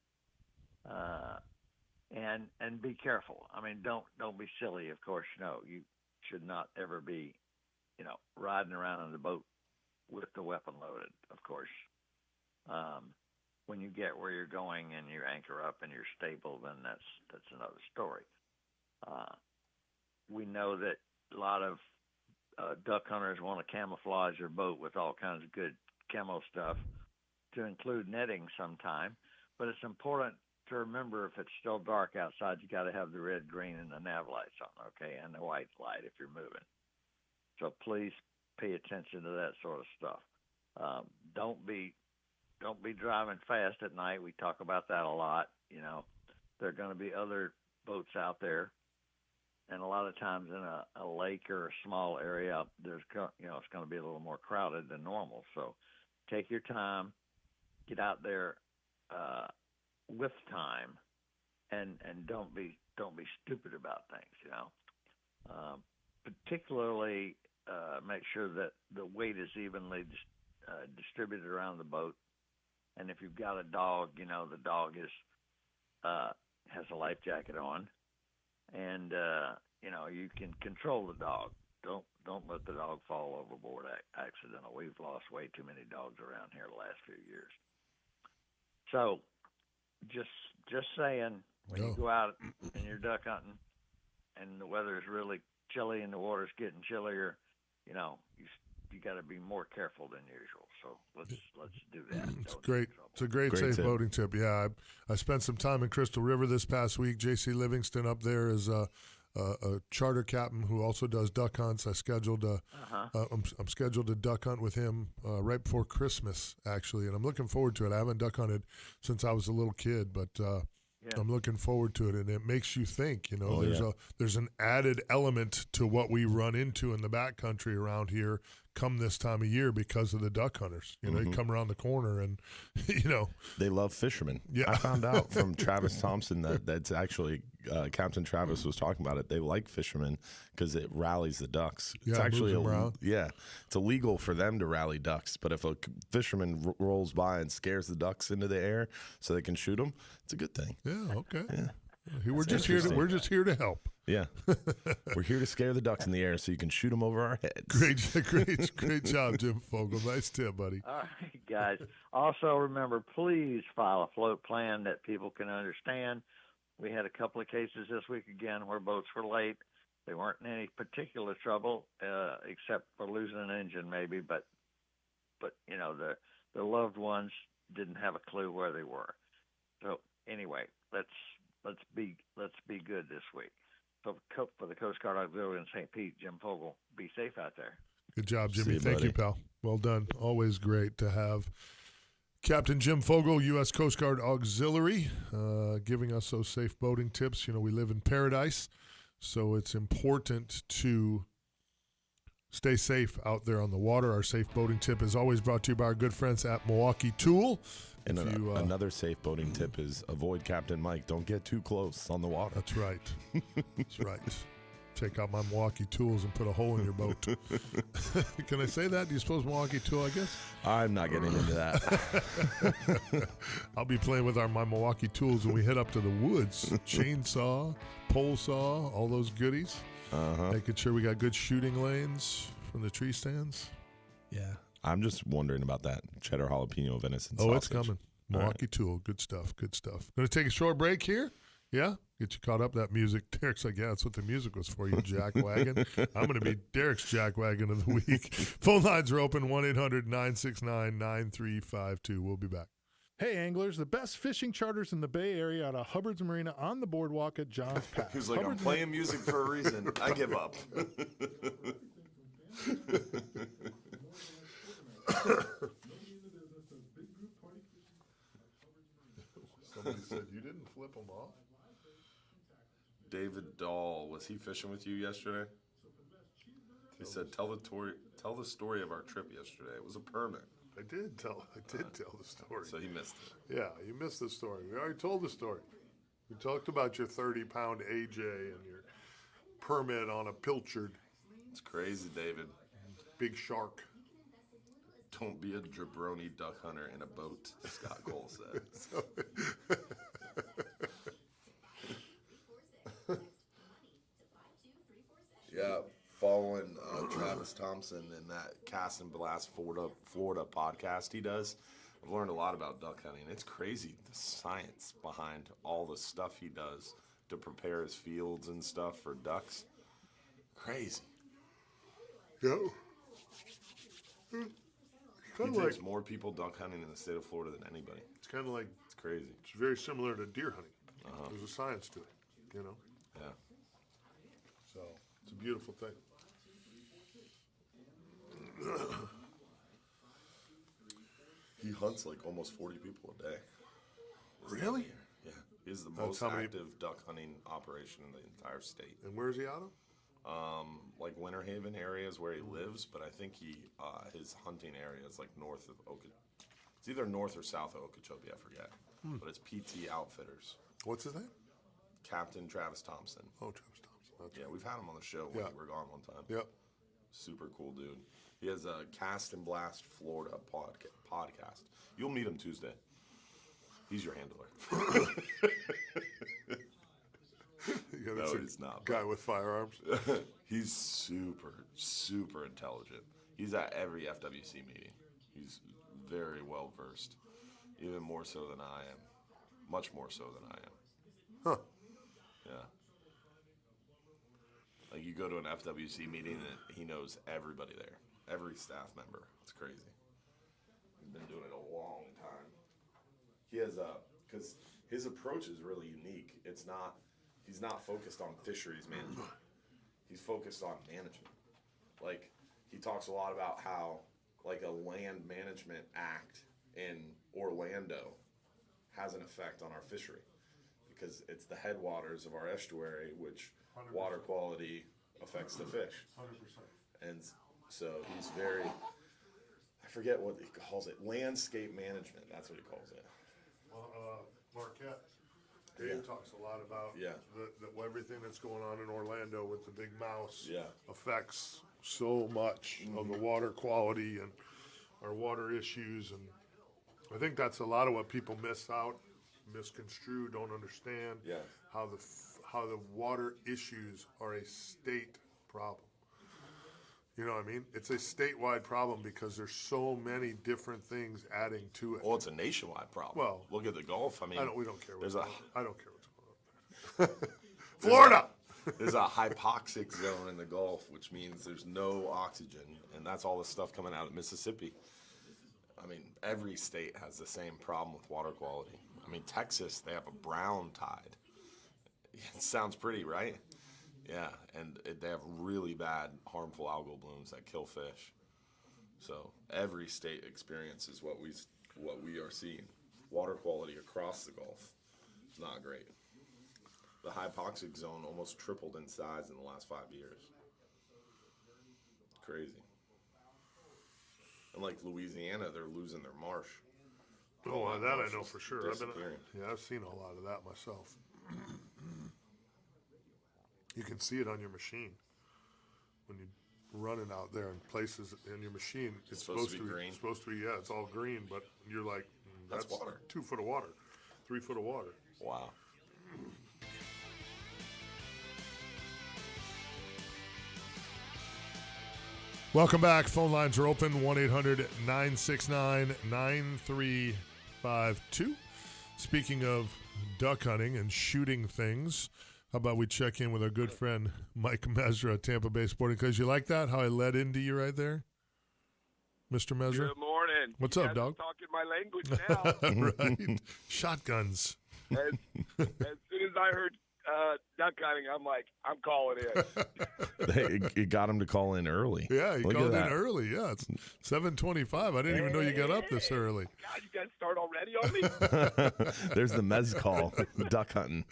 and be careful. I mean, don't be silly. Of course, you should not ever be, riding around on the boat with the weapon loaded. Of course, when you get where you're going and you anchor up and you're stable, then that's another story. We know that a lot of duck hunters want to camouflage their boat with all kinds of good camo stuff to include netting sometime, but it's important to remember if it's still dark outside, you got to have the red, green, and the nav lights on, okay, and the white light if you're moving. So please pay attention to that sort of stuff. Don't be driving fast at night. We talk about that a lot. There are going to be other boats out there. And a lot of times in a lake or a small area, it's going to be a little more crowded than normal. So take your time, get out there with time, and don't be stupid about things. Particularly make sure that the weight is evenly distributed around the boat. And if you've got a dog, the dog has a life jacket on. And you can control the dog. Don't let the dog fall overboard accidentally. We've lost way too many dogs around here the last few years. So, just saying, when you go out and you're duck hunting, and the weather is really chilly and the water's getting chillier, you got to be more careful than usual. So let's do that. It's great. It's a great safe tip. boating tip. Yeah, I spent some time in Crystal River this past week. J.C. Livingston up there is a charter captain who also does duck hunts. I'm scheduled to duck hunt with him right before Christmas, actually, and I'm looking forward to it. I haven't duck hunted since I was a little kid, but I'm looking forward to it, and it makes you think. There's an added element to what we run into in the backcountry around here come this time of year because of the duck hunters. You come around the corner and, They love fishermen. Yeah. I found out from Travis Thompson that's actually Captain Travis was talking about it. They like fishermen because it rallies the ducks. It's actually it's illegal for them to rally ducks. But if a fisherman rolls by and scares the ducks into the air so they can shoot them, it's a good thing. Yeah, okay. Yeah. We're just here to help. Yeah. We're here to scare the ducks in the air so you can shoot them over our heads. Great job, Jim Fogel. Nice tip, buddy. All right, guys. Also, remember, please file a float plan that people can understand. We had a couple of cases this week again where boats were late. They weren't in any particular trouble, except for losing an engine maybe, but the loved ones didn't have a clue where they were. So anyway, let's be good this week. So for the Coast Guard Auxiliary in St. Pete, Jim Fogel, be safe out there. Good job, Jimmy. See you, Thank you, pal. Well done. Always great to have Captain Jim Fogel, U.S. Coast Guard Auxiliary, giving us those safe boating tips. We live in paradise, so it's important to stay safe out there on the water. Our safe boating tip is always brought to you by our good friends at Milwaukee Tool. And another safe boating tip is avoid Captain Mike. Don't get too close on the water. That's right. That's right. Take out my Milwaukee tools and put a hole in your boat. Can I say that? Do you suppose Milwaukee tool, I guess? I'm not getting into that. I'll be playing with my Milwaukee tools when we head up to the woods. Chainsaw, pole saw, all those goodies. Making sure we got good shooting lanes from the tree stands. Yeah. I'm just wondering about that cheddar jalapeno venison sausage. Oh, it's coming. Milwaukee tool. Good stuff. Good stuff. Going to take a short break here. Yeah? Get you caught up. That music. Derek's like, yeah, that's what the music was for, you jackwagon. I'm going to be Derek's jackwagon of the week. Phone lines are open, 1-800-969-9352. We'll be back. Hey anglers, the best fishing charters in the Bay Area out of Hubbard's Marina on the boardwalk at Johns Pass. He was like, Hubbard's I'm playing music for a reason. I give up. Somebody said you didn't flip them off? David Dahl, was he fishing with you yesterday? He said, tell the story of our trip yesterday. It was a permit. I did tell the story. So he missed it. Yeah, you missed the story. We already told the story. We talked about your 30-pound AJ and your permit on a pilchard. It's crazy, David. Big shark. Don't be a jabroni duck hunter in a boat, Scott Cole said. Yeah, following Travis Thompson and that Cast and Blast Florida podcast he does, I've learned a lot about duck hunting. It's crazy, the science behind all the stuff he does to prepare his fields and stuff for ducks. Crazy. Yeah. He takes more people duck hunting in the state of Florida than anybody. It's kind of like, it's crazy. It's very similar to deer hunting. There's a science to it, you know? Yeah. So, it's a beautiful thing. He hunts like almost 40 people a day. Really? Yeah. He's the most active duck hunting operation in the entire state. And where is he out of? Like Winter Haven areas where he lives, but I think his hunting area is like north of Okeechobee. It's either north or south of Okeechobee, I forget. But it's PT Outfitters. What's his name? Captain Travis Thompson. Oh, Travis Thompson. That's right. We've had him on the show when we were gone one time. Yep. Super cool dude. He has a Cast and Blast Florida podcast. You'll meet him Tuesday. He's your handler. No, he's not. Guy with firearms. He's super, super intelligent. He's at every FWC meeting. He's very well versed, even more so than I am. Much more so than I am. Huh. Yeah. Like you go to an FWC meeting and he knows everybody there, every staff member. It's crazy. He's been doing it a long time. He has because his approach is really unique. He's not focused on fisheries management. He's focused on management. Like, he talks a lot about how, like, a land management act in Orlando has an effect on our fishery because it's the headwaters of our estuary, which 100%. Water quality affects the fish. 100%. And so he's very, I forget what he calls it, landscape management. That's what he calls it. Marquette. Dave talks a lot about everything that's going on in Orlando with the big mouse affects so much of the water quality and our water issues. And I think that's a lot of what people miss out, misconstrue, don't understand how the water issues are a state problem. You know what I mean? It's a statewide problem because there's so many different things adding to it. Well, it's a nationwide problem. Well, look at the Gulf. I mean, we don't care. I don't care what's going on there. Florida! There's a hypoxic zone in the Gulf, which means there's no oxygen, and that's all the stuff coming out of Mississippi. I mean, every state has the same problem with water quality. I mean, Texas, they have a brown tide. It sounds pretty, right? Yeah, and they have really bad, harmful algal blooms that kill fish. So every state experiences what we are seeing. Water quality across the Gulf is not great. The hypoxic zone almost tripled in size in the last 5 years. crazy. And like Louisiana, they're losing their marsh. Oh, that I know for sure. Disappearing. I've seen a lot of that myself. You can see it on your machine when you're running out there in places in your machine. It's supposed to be green. It's supposed to be, it's all green, but you're like, that's water. 2 foot of water, 3 foot of water. Wow. Welcome back. Phone lines are open, 1-800-969-9352. Speaking of duck hunting and shooting things, how about we check in with our good friend Mike Mesra at Tampa Bay Sporting Clays? You like that, how I led into you right there, Mr. Mesra? Good morning. What's up, dog? Talking my language now. Right. Shotguns. As soon as I heard duck hunting, I'm like, I'm calling in. You got him to call in early. Yeah, he called in early. Yeah, it's 7:25. I didn't even know you got up this early. God, you guys start already on me? There's the Mez call, duck hunting.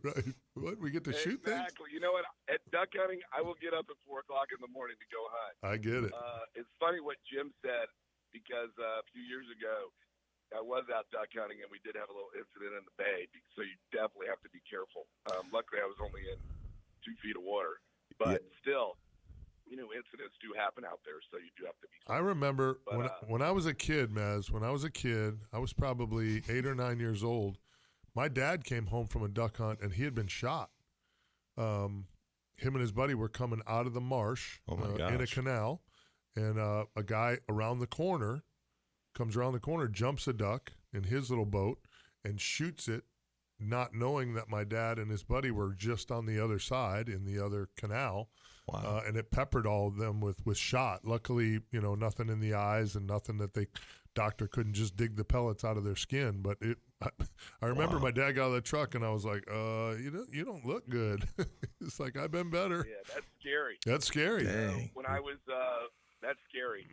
Right. What, we get to shoot things? Exactly. You know what? At duck hunting, I will get up at 4 o'clock in the morning to go hunt. I get it. It's funny what Jim said, because a few years ago, I was out duck hunting, and we did have a little incident in the bay, so you definitely have to be careful. Luckily, I was only in 2 feet of water, but still, incidents do happen out there, so you do have to be careful. I remember when I was a kid, Maz, I was probably 8 or 9 years old. My dad came home from a duck hunt, and he had been shot. Him and his buddy were coming out of the marsh in a canal, and a guy around the corner comes around the corner, jumps a duck in his little boat, and shoots it, not knowing that my dad and his buddy were just on the other side in the other canal. Wow. And it peppered all of them with shot. Luckily, nothing in the eyes and nothing that doctor couldn't just dig the pellets out of their skin. But I remember my dad got out of the truck, and I was like, you don't look good. It's like, I've been better. Yeah, that's scary. That's scary. Dang. When I was that's scary.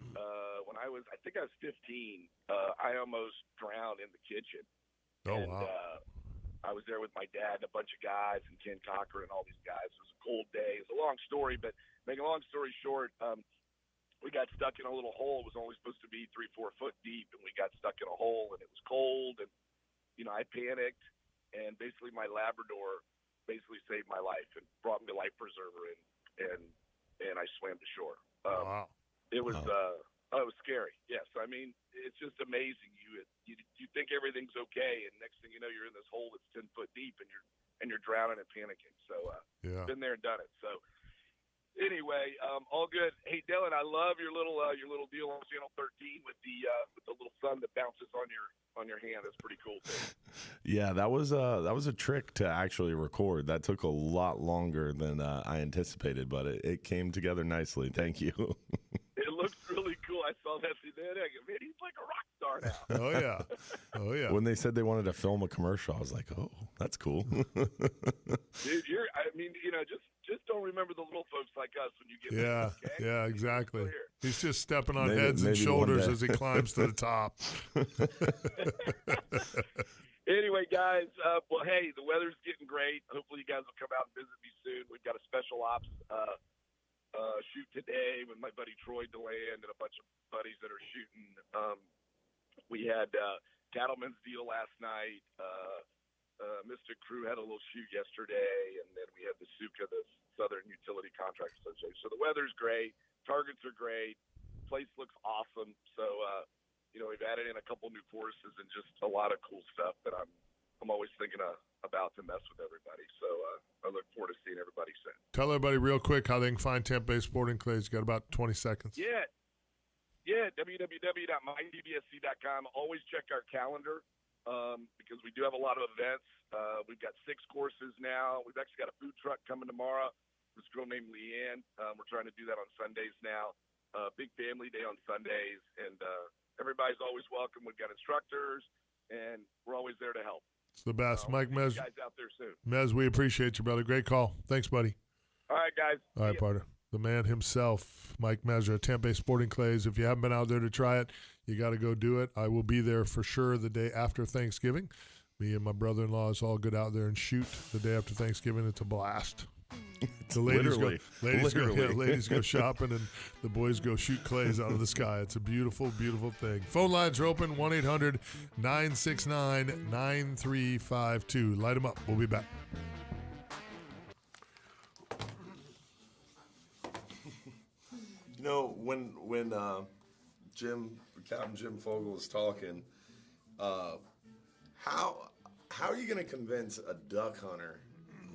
When I think I was 15, I almost drowned in the kitchen. Oh, and, wow. I was there with my dad and a bunch of guys and Ken Cochran and all these guys. It was a cold day. It's a long story, but make a long story short, we got stuck in a little hole. It was only supposed to be 3-4 foot deep, and we got stuck in a hole, and it was cold, and I panicked, and basically my Labrador basically saved my life and brought me to life preserver, and I swam to shore. Wow. It was it was scary. Yes, I mean, it's just amazing. You think everything's okay, and next thing you know, you're in this hole that's 10 foot deep, and you're drowning and panicking. So been there and done it. So anyway, all good. Hey Dylan, I love your little deal on Channel 13 with the little sun that bounces on your hand. That's pretty cool too. Yeah, that was a trick to actually record. That took a lot longer than I anticipated, but it came together nicely. Thank you. It looks really cool. I saw that the other day. Man, he's like a rock star now. Oh yeah. When they said they wanted to film a commercial, I was like, oh, that's cool. Dude, just don't remember the little folks like us when you get there, okay? Yeah, exactly. He's just stepping on heads and shoulders as he climbs to the top. Anyway, guys, well, hey, the weather's getting great. Hopefully you guys will come out and visit me soon. We've got a special ops shoot today with my buddy Troy DeLand and a bunch of buddies that are shooting. We had Cattleman's deal last night. Mystic Crew had a little shoot yesterday, and then we had the SUCA, the Southern Utility Contract Association. So the weather's great. Targets are great. Place looks awesome. So, we've added in a couple new courses and just a lot of cool stuff that I'm always thinking about to mess with everybody. So I look forward to seeing everybody soon. Tell everybody real quick how they can find Tampa Bay Sporting Clays. You got about 20 seconds. Yeah, www.mydbsc.com. Always check our calendar because we do have a lot of events. We've got 6 courses now. We've actually got a food truck coming tomorrow. This girl named Leanne. We're trying to do that on Sundays now. Big family day on Sundays, and everybody's always welcome. We've got instructors, and we're always there to help. It's the best. Mike Mez. Guys out there soon. Mez, we appreciate you, brother. Great call. Thanks, buddy. All right, guys. All right, partner. The man himself, Mike Mesra, Tampa Bay Sporting Clays. If you haven't been out there to try it, you got to go do it. I will be there for sure the day after Thanksgiving. Me and my brother-in-law is all good out there and shoot the day after Thanksgiving. It's a blast. The ladies Literally. ladies go shopping and the boys go shoot clays out of the sky. It's a beautiful, beautiful thing. Phone lines are open, 1-800-969-9352. Light them up. We'll be back. You know, when Captain Jim Fogel was talking, how are you going to convince a duck hunter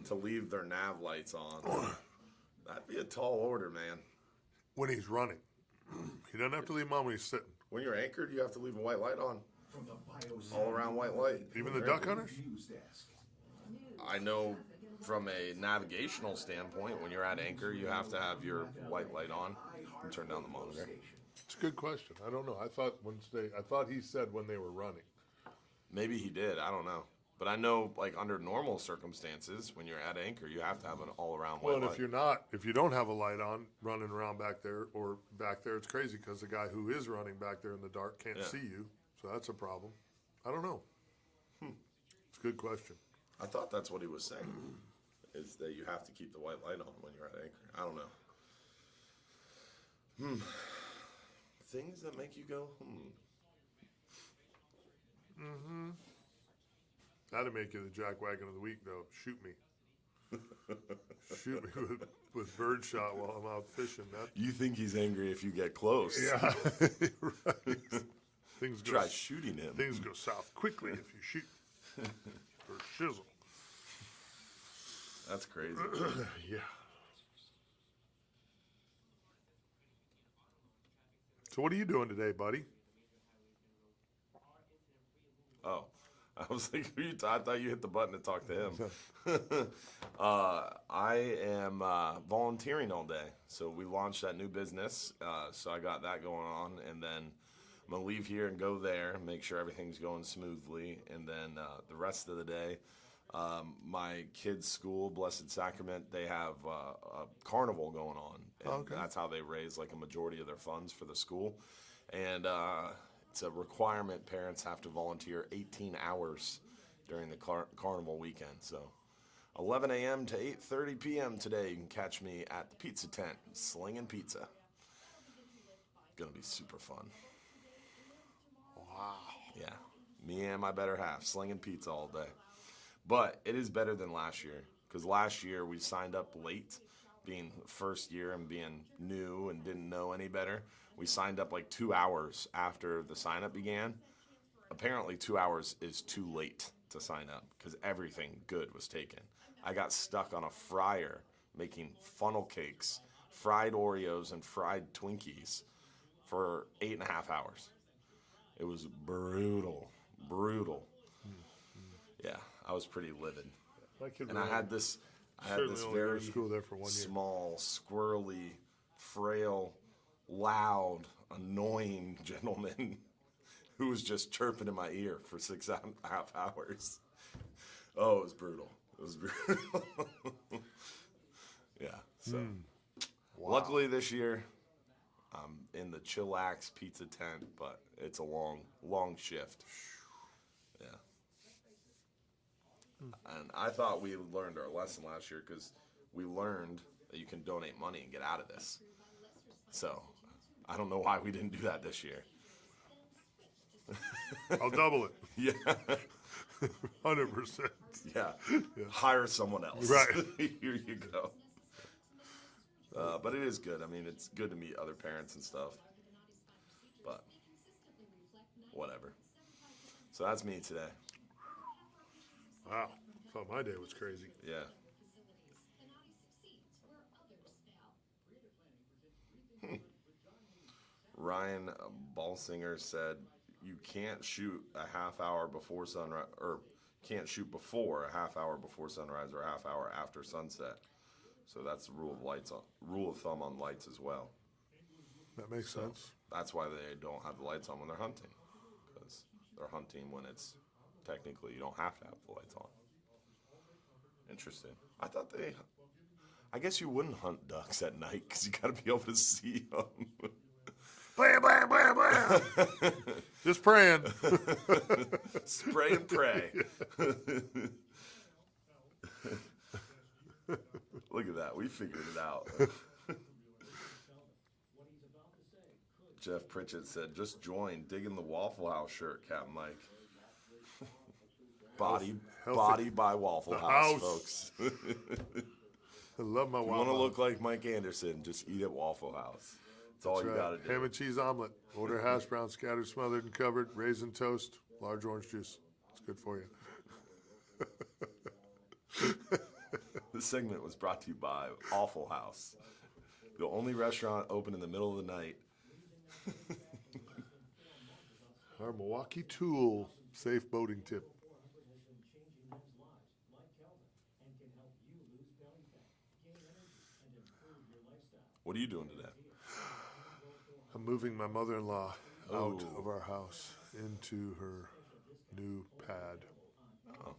to leave their nav lights on? That'd be a tall order, man. When he's running. He doesn't have to leave them on when he's sitting. When you're anchored, you have to leave a white light on. All around white light. Even the duck hunters? I know from a navigational standpoint, when you're at anchor, you have to have your white light on and turn down the monitor. It's a good question. I don't know. I thought he said when they were running. Maybe he did. I don't know. But I know, like, under normal circumstances, when you're at anchor, you have to have an all-around white light. If you don't have a light on running around back there, it's crazy because the guy who is running back there in the dark can't see you. So that's a problem. I don't know. It's a good question. I thought that's what he was saying, is that you have to keep the white light on when you're at anchor. I don't know. Things that make you go, Mm-hmm. That'd make you the jackwagon of the week, though. Shoot me. Shoot me with bird shot while I'm out fishing. You think he's angry if you get close. Yeah. Right. Try shooting him. Things go south quickly if you shoot. Or shizzle. That's crazy. Yeah. So what are you doing today, buddy? Oh, I was like, I thought you hit the button to talk to him. I am volunteering all day. So we launched that new business. So I got that going on. And then I'm going to leave here and go there, make sure everything's going smoothly. And then the rest of the day, my kids' school, Blessed Sacrament, they have a carnival going on. And that's how they raise like a majority of their funds for the school. And it's a requirement. Parents have to volunteer 18 hours during the carnival weekend. So 11 a.m. to 8:30 p.m. today, you can catch me at the pizza tent, slinging pizza. Gonna be super fun. Wow. Yeah, me and my better half, slinging pizza all day. But it is better than last year, because last year we signed up late, being first year and being new and didn't know any better. We signed up like 2 hours after the sign up began. Apparently 2 hours is too late to sign up because everything good was taken. I got stuck on a fryer making funnel cakes, fried Oreos, and fried Twinkies for 8.5 hours. It was brutal. Yeah, I was pretty livid. And I had this very small, squirrely, frail, loud, annoying gentleman who was just chirping in my ear for 6.5 hours. Oh, it was brutal. Yeah. So, luckily this year, I'm in the chillax pizza tent, but it's a long shift. Yeah. And I thought we learned our lesson last year because we learned that you can donate money and get out of this. So, I don't know why we didn't do that this year. I'll double it. Yeah. 100%. Yeah. Hire someone else. Right. Here you go. But it is good. I mean, it's good to meet other parents and stuff. But whatever. So that's me today. Wow. Thought my day was crazy. Yeah. Ryan Balsinger said you can't shoot a half hour before sunrise, or can't shoot before a half hour before sunrise or a half hour after sunset. So that's the rule of thumb on lights as well. That makes sense. That's why they don't have the lights on when they're hunting, because they're hunting when it's technically you don't have to have the lights on. Interesting. I guess you wouldn't hunt ducks at night because you got to be able to see them. Blam, blam, blam, blam. Just praying. Spray and pray. Look at that. We figured it out. Jeff Pritchett said, just join. Digging the Waffle House shirt, Captain Mike. Body by Waffle House, folks. I love my Waffle House. You want to look like Mike Anderson, just eat at Waffle House. That's all you got to do. Ham and cheese omelet. Order hash browns, scattered, smothered, and covered. Raisin toast. Large orange juice. It's good for you. This segment was brought to you by Waffle House, the only restaurant open in the middle of the night. Our Milwaukee Tool safe boating tip. What are you doing today? I'm moving my mother-in-law out of our house into her new pad. Oh.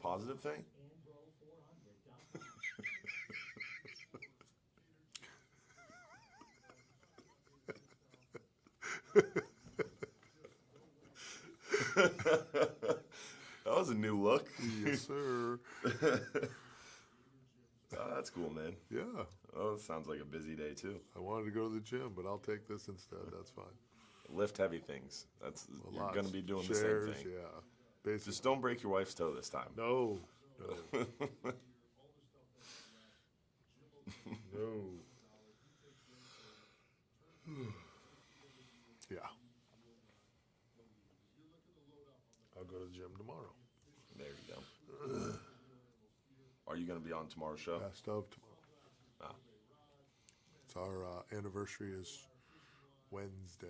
Positive thing? That was a new look. Yes, sir. Oh, that's cool, man. Yeah. Oh, it sounds like a busy day, too. I wanted to go to the gym, but I'll take this instead. That's fine. Lift heavy things. You're going to be doing Chairs, the same thing. Yeah. Basically. Just don't break your wife's toe this time. No. No. Yeah. I'll go to the gym tomorrow. There you go. Are you going to be on tomorrow's show? Best of tomorrow. Ah. It's our anniversary is Wednesday.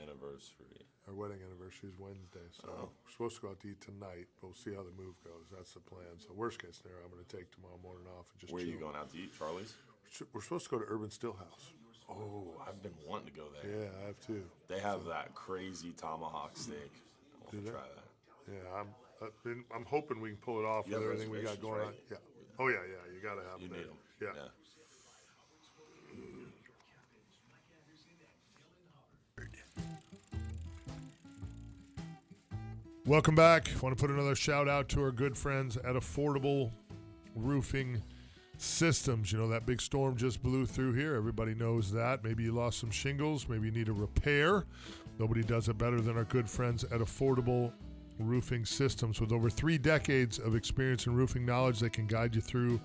Anniversary. Our wedding anniversary is Wednesday, so we're supposed to go out to eat tonight, but we'll see how the move goes. That's the plan. So worst case scenario, I'm going to take tomorrow morning off and just Where chill. are you going out to eat? Charlie's? We're supposed to go to Urban Stillhouse. Oh, I've been wanting to go there. Yeah, I have too. They have that crazy tomahawk steak. I want to try that. Yeah, I'm hoping we can pull it off with everything we got going on. Yeah. Oh yeah. You got to have You them. need them. Yeah. Welcome back. Want to put another shout out to our good friends at Affordable Roofing Systems. You know, that big storm just blew through here. Everybody knows that. Maybe you lost some shingles. Maybe you need a repair. Nobody does it better than our good friends at Affordable Roofing Systems. With over 3 decades of experience in roofing knowledge, they can guide you through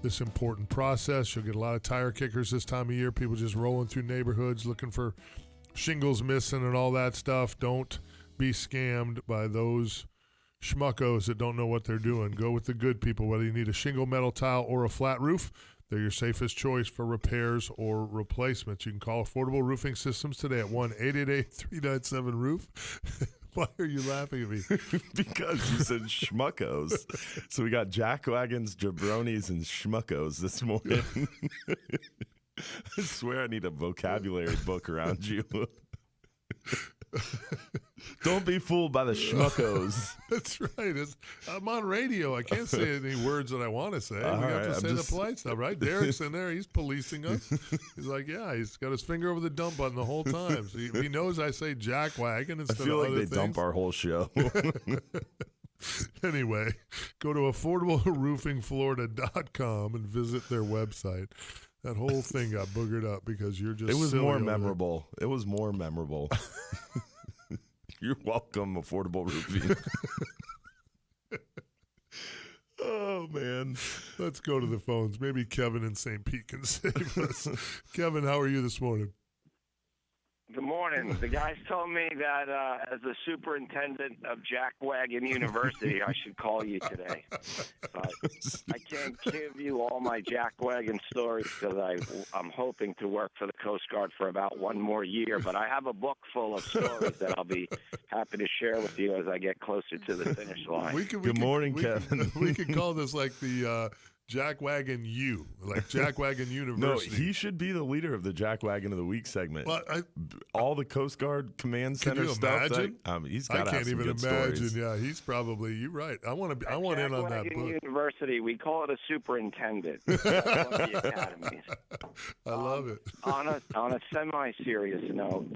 this important process. You'll get a lot of tire kickers this time of year. People just rolling through neighborhoods looking for shingles missing and all that stuff. Don't be scammed by those schmuckos that don't know what they're doing. Go with the good people. Whether you need a shingle, metal tile, or a flat roof, they're your safest choice for repairs or replacements. You can call Affordable Roofing Systems today at 1-888-397-ROOF. Why are you laughing at me? Because you said schmuckos. So we got jackwagons, jabronis, and schmuckos this morning. I swear I need a vocabulary book around you. Don't be fooled by the schmuckos. That's right. I'm on radio. I can't say any words that I want to say. We have to say the polite stuff, right? Derek's in there. He's policing us. He's like, yeah, he's got his finger over the dump button the whole time. So he knows I say jackwagon instead of other things. I feel like they dump our whole show. Anyway, go to affordableroofingflorida.com and visit their website. That whole thing got boogered up because you're just It was silly more over memorable. It was more memorable. You're welcome, Affordable Roofing. Oh, man. Let's go to the phones. Maybe Kevin in St. Pete can save us. Kevin, how are you this morning? Good morning. The guys told me that as the superintendent of Jackwagon University, I should call you today. But I can't give you all my Jackwagon stories because I'm hoping to work for the Coast Guard for about 1 more year. But I have a book full of stories that I'll be happy to share with you as I get closer to the finish line. Good morning, Kevin. We could call this like the Jackwagon U, like Jackwagon University. No, he should be the leader of the Jackwagon of the Week segment. Well, all the Coast Guard Command Center can you stuff. Imagine? He's I got can't even imagine. Stories. Yeah, he's probably. You're right. I want in on that book. University, we call it a superintendent. The academies. I love it. On a semi-serious note,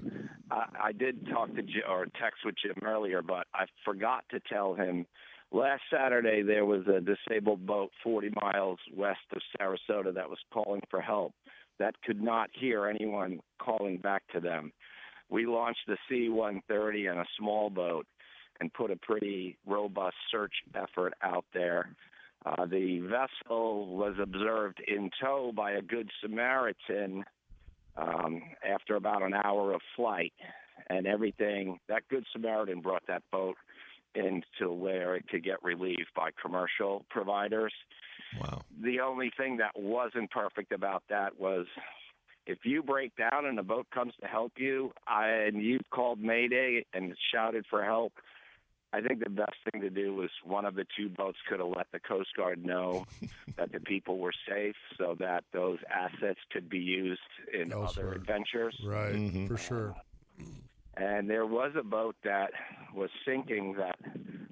I did talk to or text with Jim earlier, but I forgot to tell him Last Saturday, there was a disabled boat 40 miles west of Sarasota that was calling for help that could not hear anyone calling back to them. We launched the C-130 on a small boat and put a pretty robust search effort out there. The vessel was observed in tow by a Good Samaritan after about an hour of flight, and everything. That Good Samaritan brought that boat into where it could get relieved by commercial providers. Wow. The only thing that wasn't perfect about that was if you break down and a boat comes to help you and you called Mayday and shouted for help, I think the best thing to do was one of the two boats could have let the Coast Guard know that the people were safe so that those assets could be used in other adventures. Right, for sure. And there was a boat that was sinking that,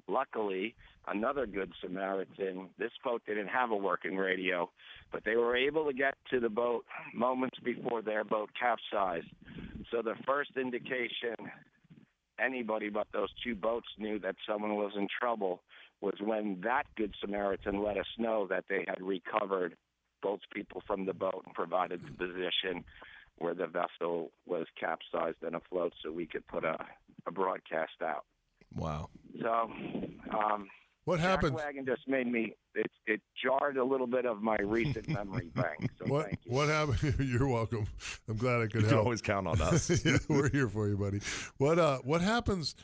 luckily, another Good Samaritan, this boat didn't have a working radio, but they were able to get to the boat moments before their boat capsized. So the first indication anybody but those two boats knew that someone was in trouble was when that Good Samaritan let us know that they had recovered both people from the boat and provided the position where the vessel was capsized and afloat so we could put a broadcast out. Wow. So what happened? Jackwagon just made me, it jarred a little bit of my recent memory bank. So thank you. What happened? You're welcome. I'm glad I could You help. can always count on us. Yeah, we're here for you, buddy. What happens?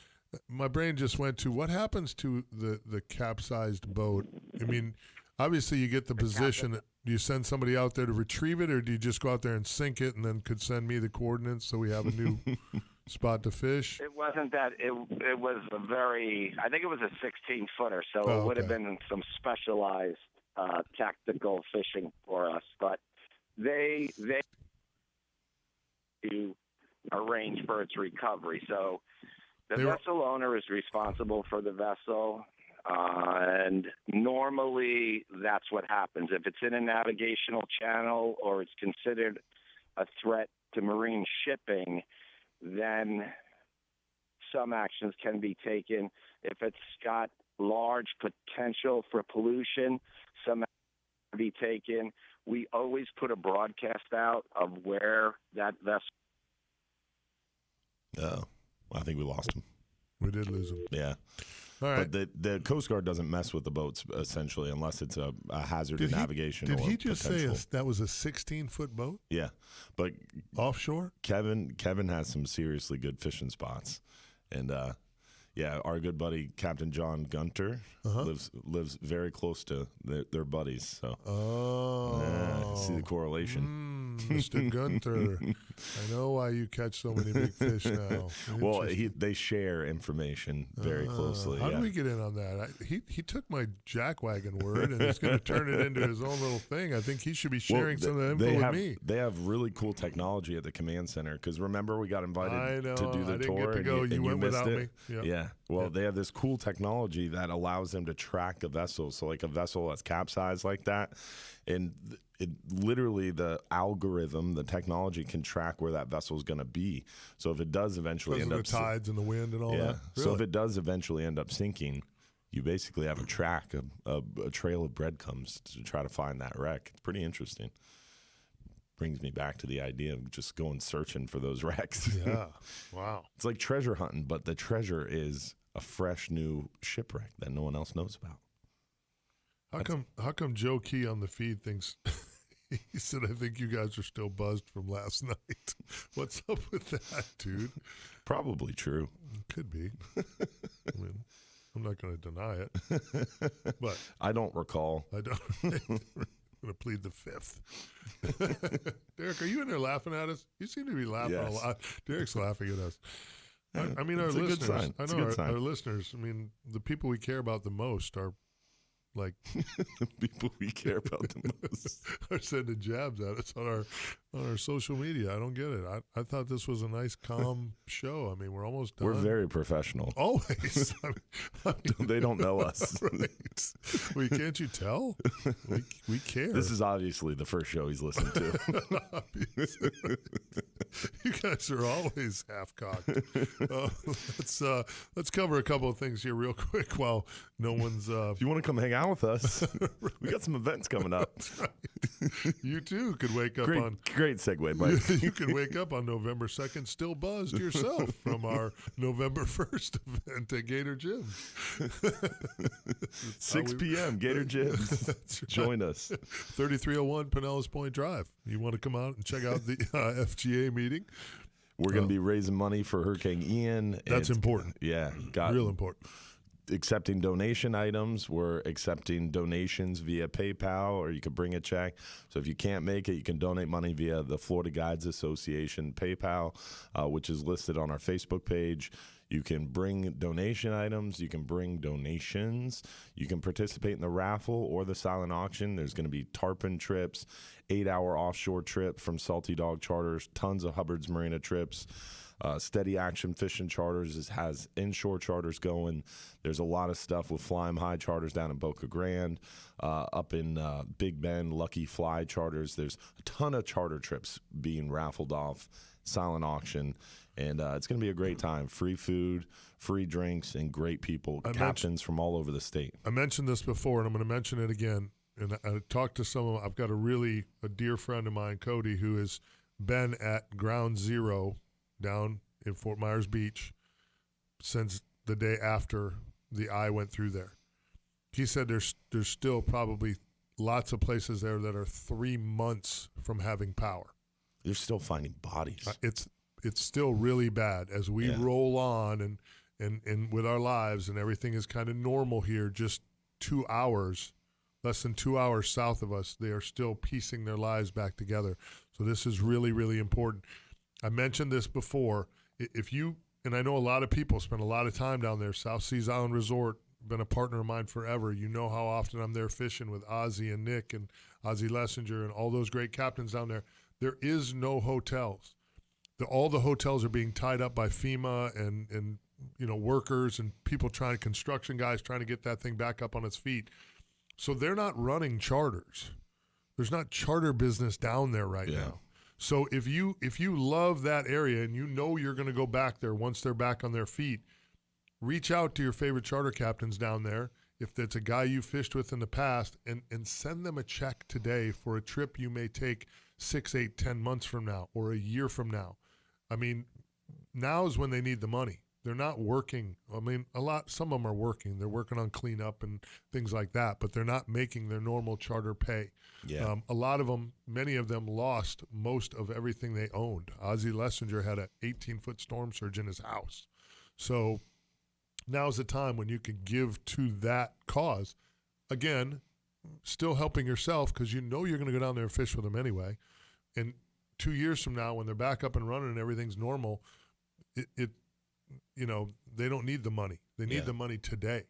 My brain just went to what happens to the capsized boat. I mean, obviously you get the position. Do you send somebody out there to retrieve it, or do you just go out there and sink it and then could send me the coordinates so we have a new spot to fish? It wasn't that. It was a very, I think it was a 16-footer, so it would have been some specialized tactical fishing for us. But they to arrange for its recovery. So the vessel owner is responsible for the vessel. And normally that's what happens. If it's in a navigational channel or it's considered a threat to marine shipping, then some actions can be taken. If it's got large potential for pollution, some actions can be taken. We always put a broadcast out of where that vessel. Oh, I think we lost him. We did lose him. Yeah. All right. But the Coast Guard doesn't mess with the boats, essentially, unless it's a hazard to navigation. Did or he just potential. say that was a 16-foot boat? Yeah. But offshore? Kevin has some seriously good fishing spots. And, yeah, our good buddy, Captain John Gunter, lives very close to their buddies. So, see the correlation. Mr. Gunter, I know why you catch so many big fish now. Well, they share information very closely. How do we get in on that? He took my jackwagon word and he's going to turn it into his own little thing. I think he should be sharing some of the info with me. They have really cool technology at the command center because remember we got invited to do the tour. I didn't get to go. You went without me. Yeah. Well, they have this cool technology that allows them to track a vessel. So like a vessel that's capsized like that, and it literally the algorithm, the technology can track where that vessel is going to be. So if it does eventually end up the tides and the wind and all that. Really? So if it does eventually end up sinking, you basically have a track, a trail of breadcrumbs to try to find that wreck. It's pretty interesting. Brings me back to the idea of just going searching for those wrecks. Yeah. Wow. It's like treasure hunting, but the treasure is a fresh new shipwreck that no one else knows about. How come Joe Key on the feed thinks he said, I think you guys are still buzzed from last night. What's up with that, dude? Probably true. Could be. I mean, I'm not going to deny it. But I don't recall. I don't. I'm going to plead the fifth. Derek, are you in there laughing at us? You seem to be laughing a lot. Derek's laughing at us. I mean, our listeners. I know our listeners. I mean, the people we care about the most are like the people we care about the most are sending jabs at us on our social media. I don't get it. I thought this was a nice, calm show. I mean, we're almost done. We're very professional. Always. I mean, they don't know us. Right. Well, can't you tell? We care. This is obviously the first show he's listened to. You guys are always half-cocked. Let's cover a couple of things here real quick while no one's... If you want to come hang out with us, we got some events coming up. Right. You, too, could wake up on... Great segue, Mike. You could wake up on November 2nd still buzzed yourself from our November 1st event at Gator Gym. 6 p.m., Gator Gyms. That's right. Join us. 3301 Pinellas Point Drive. You want to come out and check out the FGA meeting? We're going to be raising money for Hurricane Ian. That's important. Yeah. Real important. Accepting donation items. We're accepting donations via PayPal, or you could bring a check. So if you can't make it, you can donate money via the Florida Guides Association PayPal, which is listed on our Facebook page. You can bring donation items. You can bring donations. You can participate in the raffle or the silent auction. There's going to be tarpon trips, 8-hour offshore trip from Salty Dog Charters, tons of Hubbard's Marina trips. Steady Action Fishing Charters has inshore charters going. There's a lot of stuff with Fly 'em High charters down in Boca Grande, up in Big Bend, Lucky Fly charters. There's a ton of charter trips being raffled off, silent auction, and it's going to be a great time. Free food, free drinks, and great people, captains from all over the state. I mentioned this before, and I'm going to mention it again. And I talked to some of them. I've got a dear friend of mine, Cody, who has been at Ground Zero down in Fort Myers Beach since the day after the eye went through there. He said there's still probably lots of places there that are 3 months from having power. You're still finding bodies. It's still really bad as we roll on and with our lives, and everything is kind of normal here. Just 2 hours, less than 2 hours south of us, they are still piecing their lives back together. So this is really, really important. I mentioned this before. If you, and I know a lot of people spend a lot of time down there, South Seas Island Resort, been a partner of mine forever. You know how often I'm there fishing with Ozzie and Nick and Ozzie Lessinger and all those great captains down there. There is no hotels. All the hotels are being tied up by FEMA and workers and people construction guys trying to get that thing back up on its feet. So they're not running charters. There's not charter business down there right now. So if you love that area and you know you're going to go back there once they're back on their feet, reach out to your favorite charter captains down there. If it's a guy you fished with in the past, and send them a check today for a trip you may take 6, 8, 10 months from now or a year from now. I mean, now is when they need the money. They're not working. I mean, some of them are working. They're working on cleanup and things like that, but they're not making their normal charter pay. Yeah. A lot of them, many of them lost most of everything they owned. Ozzie Lessinger had an 18-foot storm surge in his house. So now's the time when you can give to that cause. Again, still helping yourself because you know you're going to go down there and fish with them anyway. And 2 years from now, when they're back up and running and everything's normal, they don't need the money. They need the money today.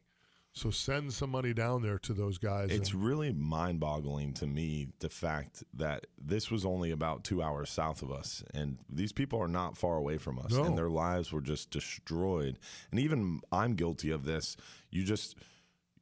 So send some money down there to those guys. It's really mind-boggling to me, the fact that this was only about 2 hours south of us, and these people are not far away from us, and their lives were just destroyed. And even I'm guilty of this. You just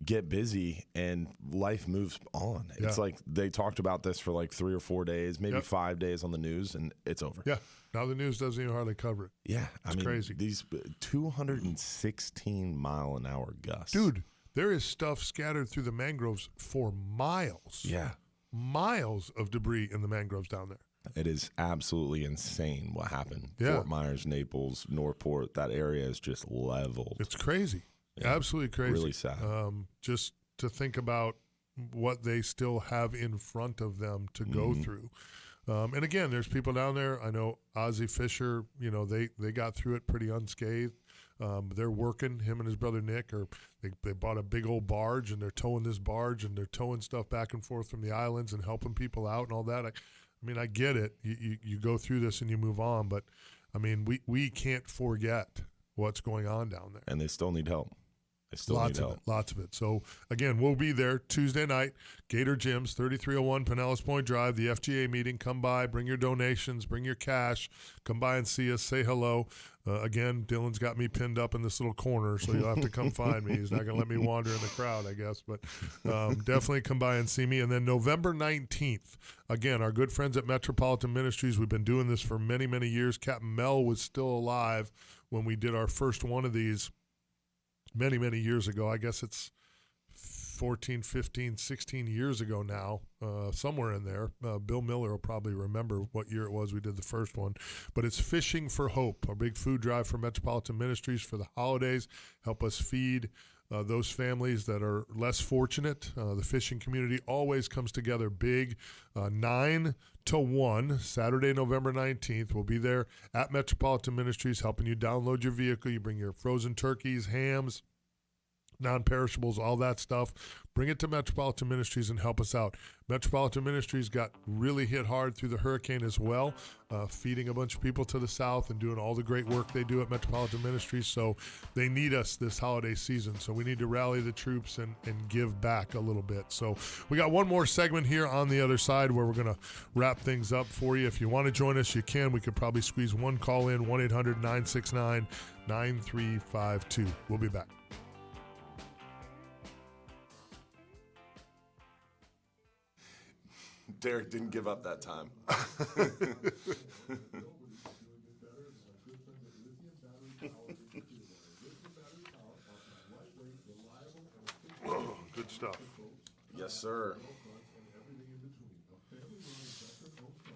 get busy and life moves on. Yeah. It's like they talked about this for like 3 or 4 days, maybe 5 days on the news, and it's over. Yeah. Now the news doesn't even hardly cover it. Yeah. It's crazy. These 216 mile an hour gusts. Dude, there is stuff scattered through the mangroves for miles. Yeah. Miles of debris in the mangroves down there. It is absolutely insane what happened. Yeah. Fort Myers, Naples, Northport, that area is just leveled. It's crazy. Yeah. Absolutely crazy. Really sad. Just to think about what they still have in front of them to go through. And again, there's people down there. I know Ozzie Fisher, they got through it pretty unscathed. They're working, him and his brother Nick, or they bought a big old barge, and they're towing this barge, and they're towing stuff back and forth from the islands and helping people out and all that. I get it. You go through this and you move on, but, we can't forget what's going on down there. And they still need help. I still Lots need of help. it. Lots of it. So, again, we'll be there Tuesday night, Gator Gyms, 3301 Pinellas Point Drive, the FGA meeting. Come by, bring your donations, bring your cash. Come by and see us, say hello. Again, Dylan's got me pinned up in this little corner, so you'll have to come find me. He's not going to let me wander in the crowd, I guess. But definitely come by and see me. And then November 19th, again, our good friends at Metropolitan Ministries, we've been doing this for many, many years. Captain Mel was still alive when we did our first one of these many, many years ago. I guess it's 14, 15, 16 years ago now, somewhere in there. Bill Miller will probably remember what year it was we did the first one. But it's Fishing for Hope, our big food drive for Metropolitan Ministries for the holidays. Help us feed those families that are less fortunate. The fishing community always comes together big. 9 to 1, Saturday, November 19th. We'll be there at Metropolitan Ministries helping you download your vehicle. You bring your frozen turkeys, hams, non-perishables, all that stuff. Bring it to Metropolitan Ministries and help us out. Metropolitan Ministries got really hit hard through the hurricane as well, feeding a bunch of people to the south and doing all the great work they do at Metropolitan Ministries. So they need us this holiday season. So we need to rally the troops and give back a little bit. So we got one more segment here on the other side where we're going to wrap things up for you. If you want to join us, you can. We could probably squeeze one call in, 1-800-969-9352. We'll be back. Derek didn't give up that time. Good stuff. Yes, sir.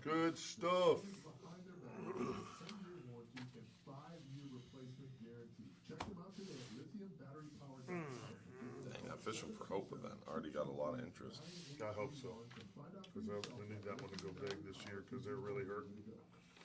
Good stuff. Dang, that Fishing for Hope event already got a lot of interest. I hope so. Because we need that one to go big this year because they're really hurting.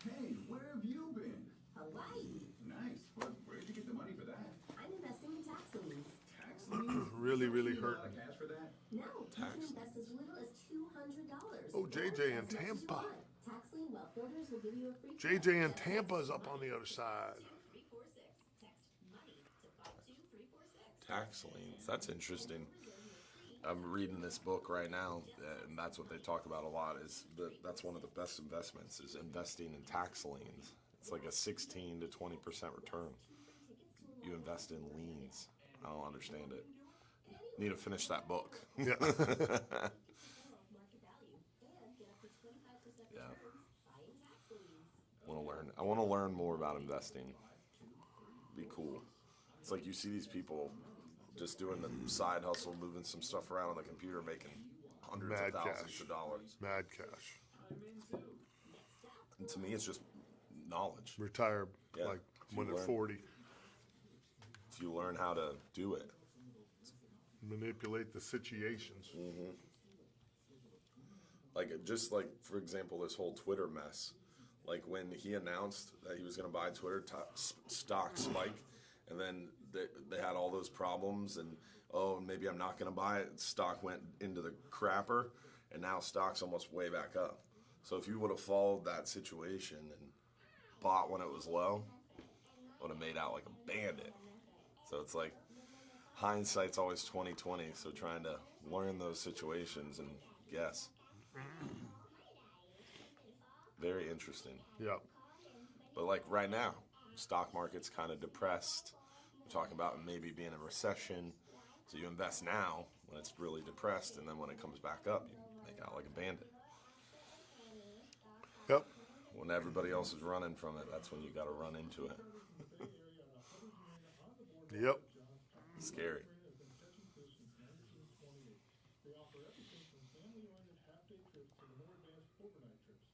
Hey, where have you been? Hawaii. Nice. Where'd you get the money for that? I'm investing in tax liens. Tax liens? Really, really You need a lot hurting. of cash for that? No, Tax. you can invest as little as $200. Oh, JJ in As much as you Tampa. want. Tax lien wealth builders will give you a free JJ in Tampa is up on the other side. 346. Text money to 52346. Tax liens. That's interesting. I'm reading this book right now, and that's what they talk about a lot. That's one of the best investments is investing in tax liens. It's like a 16 to 20% return. You invest in liens. I don't understand it. Need to finish that book. Yeah. Yeah. I want to learn more about investing. Be cool. It's like you see these people just doing the side hustle, moving some stuff around on the computer, making hundreds Mad of thousands cash. of dollars. Mad cash. And to me, it's just knowledge. Retire Yeah. like If when you at learn- 40. If you learn how to do it. Manipulate the situations. Like, just like, for example, this whole Twitter mess. Like, when he announced that he was going to buy Twitter, stock spike, and then they had all those problems, and, oh, maybe I'm not going to buy it. Stock went into the crapper, and now stock's almost way back up. So if you would have followed that situation and bought when it was low, would have made out like a bandit. So it's like, hindsight's always 20/20, so trying to learn those situations and guess. Very interesting. Yeah. But like right now, stock market's kind of depressed. We're talking about maybe being in a recession. So you invest now when it's really depressed, and then when it comes back up, you make out like a bandit. Yep. When everybody else is running from it, that's when you got to run into it. Yep. Scary. They offer everything from family-oriented half-day trips to the more advanced overnight trips.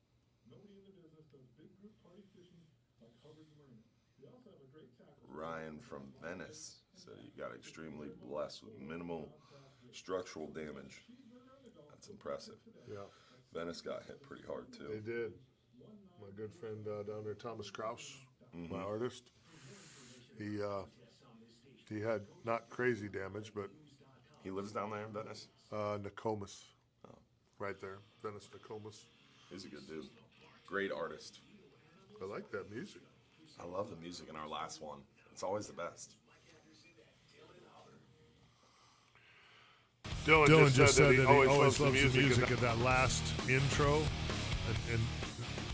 Nobody in the business does big group party fishing like Hubbard's Marina. They also have a great tackle. Ryan from Venice said you got extremely blessed with minimal structural damage. That's impressive. Yeah. Venice got hit pretty hard too. They did. My good friend down there, Thomas Kraus, my artist, he had not crazy damage, but He lives down there in Venice? Nokomis. Oh. Right there, Venice, Nokomis. He's a good dude. Great artist. I like that music. I love the music in our last one. It's always the best. Dylan just said that he always loves the music of that last intro, and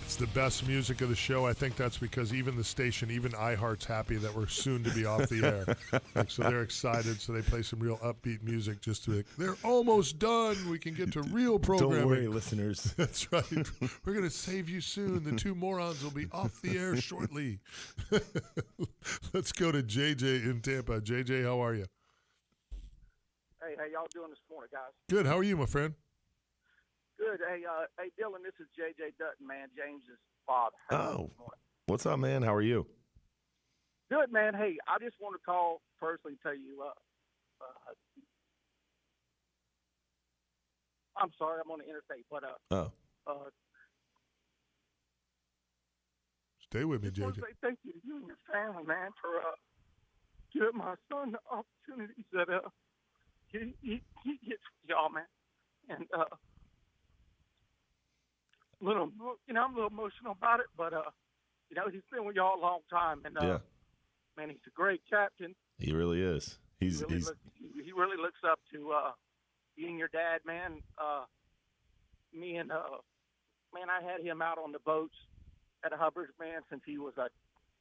it's the best music of the show. I think that's because even the station, even iHeart's happy that we're soon to be off the air. So they're excited, so they play some real upbeat music just to be like, they're almost done. We can get to real programming. Don't worry, listeners. That's right. We're going to save you soon. The two morons will be off the air shortly. Let's go to JJ in Tampa. JJ, how are you? Hey, how y'all doing this morning, guys? Good. How are you, my friend? Good. Hey, Dylan, this is J.J. Dutton, man, James's father. How you doing this morning? What's up, man? How are you? Good, man. Hey, I just want to call personally and tell you, I'm sorry, I'm on the interstate, but stay with me, I want JJ. to say thank you to you and your family, man, for giving my son the opportunities that he gets with y'all, man. And I'm a little emotional about it, but he's been with y'all a long time, and man, he's a great captain. He really is. He really looks up to being your dad, man. Me and man, I had him out on the boats at Hubbard, man, since he was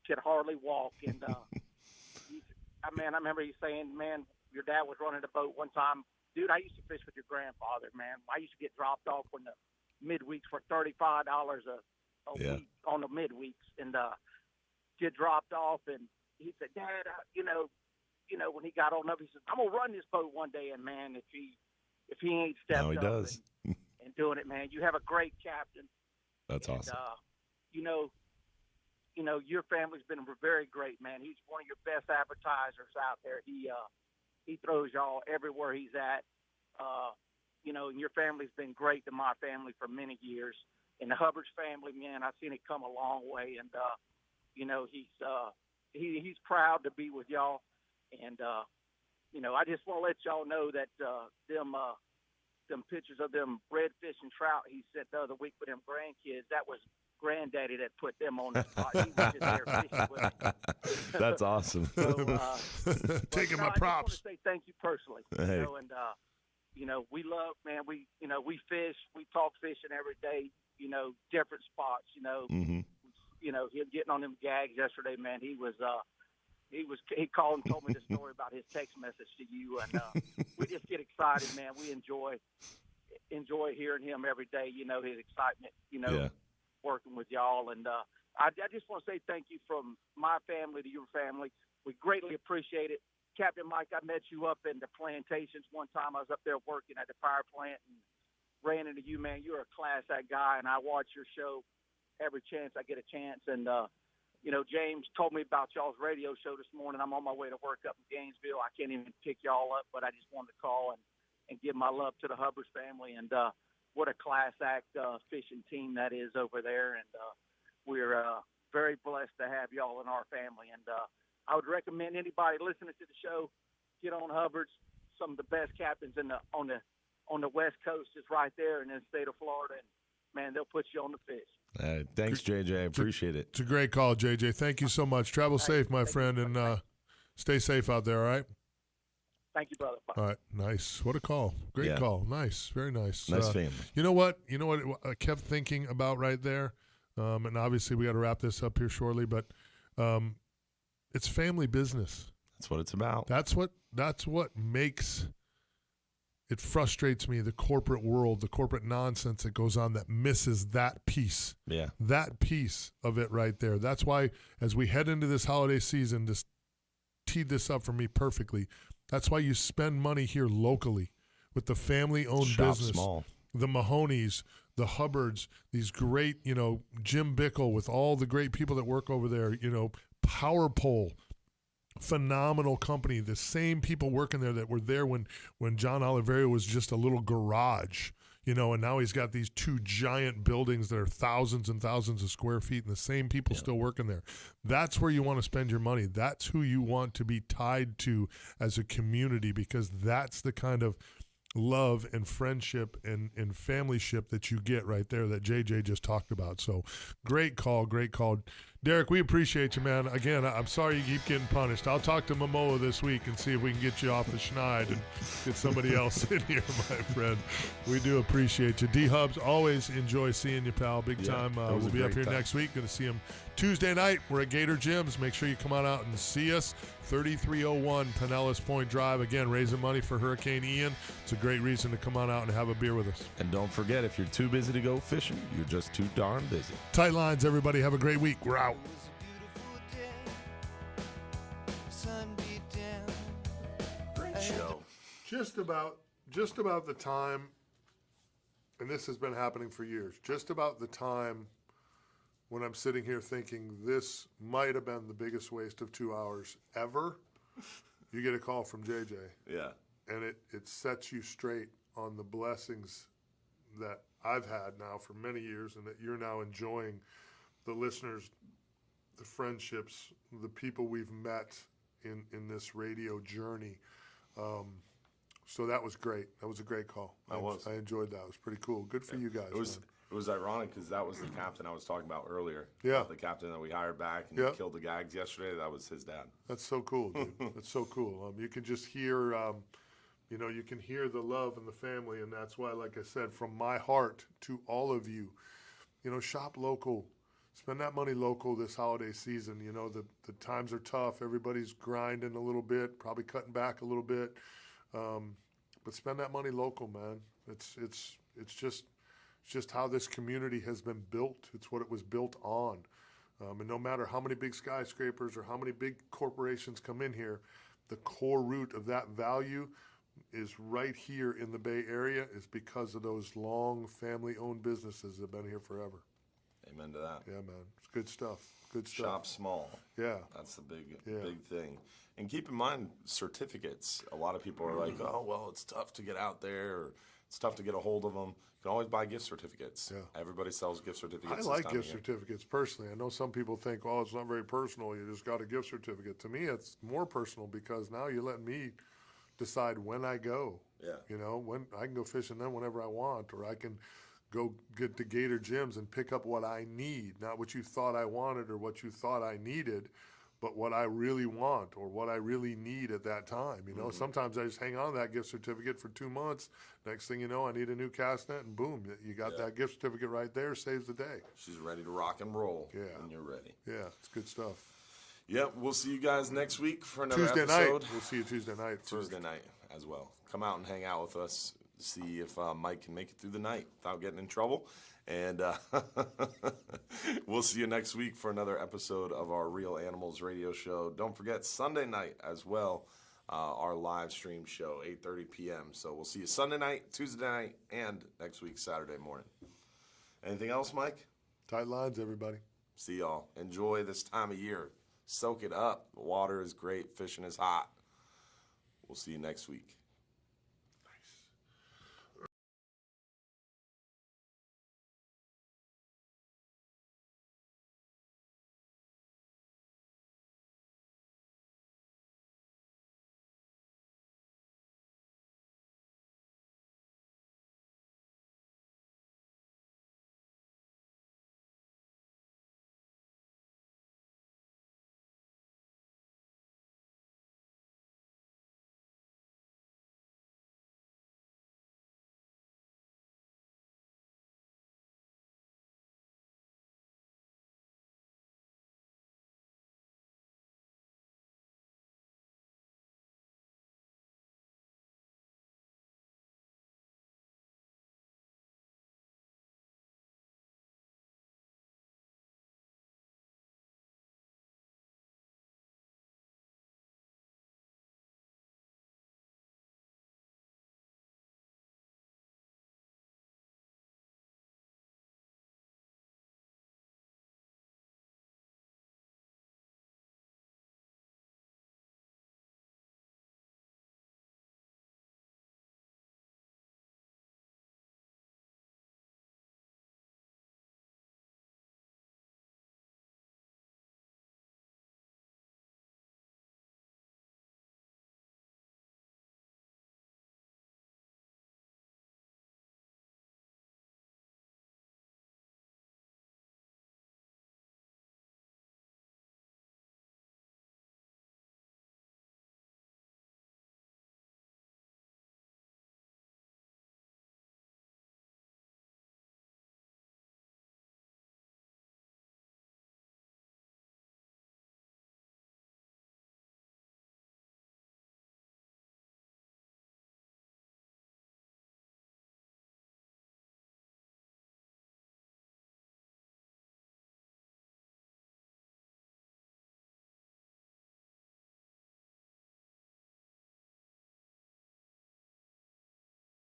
could hardly walk, and I remember you saying, man, your dad was running a boat one time. Dude, I used to fish with your grandfather, man. I used to get dropped off when the midweeks for $35 a week on the midweeks, and get dropped off, and he said, Dad, when he got old enough, he said, I'm gonna run this boat one day, and man, if he ain't stepped he up does. and doing it, man, you have a great captain. That's awesome. Your family's been very great, man. He's one of your best advertisers out there. He throws y'all everywhere he's at. And your family's been great to my family for many years. And the Hubbard's family, man, I've seen it come a long way. And he's proud to be with y'all. And I just want to let y'all know that them pictures of them redfish and trout he sent the other week with them grandkids, that was Granddaddy that put them on the spot. He was just there fishing with them. That's awesome. Taking my props. I just want to say thank you personally. Hey. We love, man. We fish. We talk fishing every day. Different spots. Mm-hmm. Him getting on them gags yesterday, man. He called and told me the story about his text message to you, and we just get excited, man. We enjoy hearing him every day. His excitement. Working with y'all, and I just want to say thank you from my family to your family. We greatly appreciate it. Captain Mike, I met you up in the plantations one time. I was up there working at the power plant and ran into you, man. You're a class act guy, and I watch your show every chance I get a chance. And, James told me about y'all's radio show this morning. I'm on my way to work up in Gainesville. I can't even pick y'all up, but I just wanted to call and give my love to the Hubbard's family. And what a class act fishing team that is over there. And we're very blessed to have y'all in our family. And I would recommend anybody listening to the show, get on Hubbard's. Some of the best captains on the West Coast is right there in the state of Florida. And, man, they'll put you on the fish. Thanks, JJ. I appreciate it. It's a great call, JJ. Thank you so much. Travel safe, my friend, and stay safe out there, all right? Thank you, brother. Bye. All right, nice. What a call. Great call. Nice, very nice. Nice family. You know what I kept thinking about right there, and obviously we got to wrap this up here shortly, but it's family business. That's what it's about. That's what makes it frustrates me, the corporate world, the corporate nonsense that goes on that misses that piece. Yeah. That piece of it right there. That's why as we head into this holiday season, just teed this up for me perfectly. That's why you spend money here locally with the family-owned Shop business. small. The Mahonies, the Hubbards, these great, Jim Bickle with all the great people that work over there, Power Pole, phenomenal company. The same people working there that were there when John Oliverio was just a little garage, and now he's got these two giant buildings that are thousands and thousands of square feet, and the same people still working there. That's where you want to spend your money. That's who you want to be tied to as a community, because that's the kind of love and friendship and familyship that you get right there that JJ just talked about. So great call. Derek, we appreciate you, man. Again, I'm sorry you keep getting punished. I'll talk to Momoa this week and see if we can get you off the schneid and get somebody else in here, my friend. We do appreciate you. D-Hubs, always enjoy seeing you, pal. Big time. We'll be up here next week. Going to see him Tuesday night. We're at Gator Gyms. Make sure you come on out and see us. 3301 Pinellas Point Drive. Again, raising money for Hurricane Ian. It's a great reason to come on out and have a beer with us. And don't forget, if you're too busy to go fishing, you're just too darn busy. Tight lines, everybody. Have a great week. We're out. Great show. Just about the time, and this has been happening for years, just about the time when I'm sitting here thinking this might have been the biggest waste of 2 hours ever, you get a call from JJ. Yeah. And it sets you straight on the blessings that I've had now for many years and that you're now enjoying, the listeners, the friendships, the people we've met in this radio journey. So that was great. That was a great call. I enjoyed that. It was pretty cool. Good for you guys. It was ironic because that was the captain I was talking about earlier. Yeah. The captain that we hired back and killed the gags yesterday, that was his dad. That's so cool, dude. That's so cool. You can just hear, you can hear the love and the family, and that's why, like I said, from my heart to all of you, shop local. Spend that money local this holiday season. The times are tough. Everybody's grinding a little bit, probably cutting back a little bit. But spend that money local, man. It's just how this community has been built. It's what it was built on. And no matter how many big skyscrapers or how many big corporations come in here, the core root of that value is right here in the Bay Area is because of those long family-owned businesses that have been here forever. Amen to that. Yeah, man. It's good stuff. Good stuff. Shop small. Yeah. That's the big thing. And keep in mind, certificates. A lot of people are like, oh, well, it's tough to get out there, or it's tough to get a hold of them. You can always buy gift certificates. Yeah. Everybody sells gift certificates. I like gift certificates personally. I know some people think, oh, it's not very personal. You just got a gift certificate. To me, it's more personal because now you're letting me decide when I go. Yeah. When I can go fishing then whenever I want, or I can go get to Gator Gyms and pick up what I need, not what you thought I wanted or what you thought I needed, but what I really want or what I really need at that time. Sometimes I just hang on to that gift certificate for 2 months. Next thing you know, I need a new cast net, and boom, you got that gift certificate right there. Saves the day. She's ready to rock and roll. Yeah. When you're ready. Yeah, it's good stuff. Yep, we'll see you guys next week for another Tuesday episode. Night. We'll see you Tuesday night. Tuesday night as well. Come out and hang out with us. See if Mike can make it through the night without getting in trouble. And we'll see you next week for another episode of our Real Animals radio show. Don't forget, Sunday night as well, our live stream show, 8:30 p.m. So we'll see you Sunday night, Tuesday night, and next week, Saturday morning. Anything else, Mike? Tight lines, everybody. See y'all. Enjoy this time of year. Soak it up. The water is great. Fishing is hot. We'll see you next week.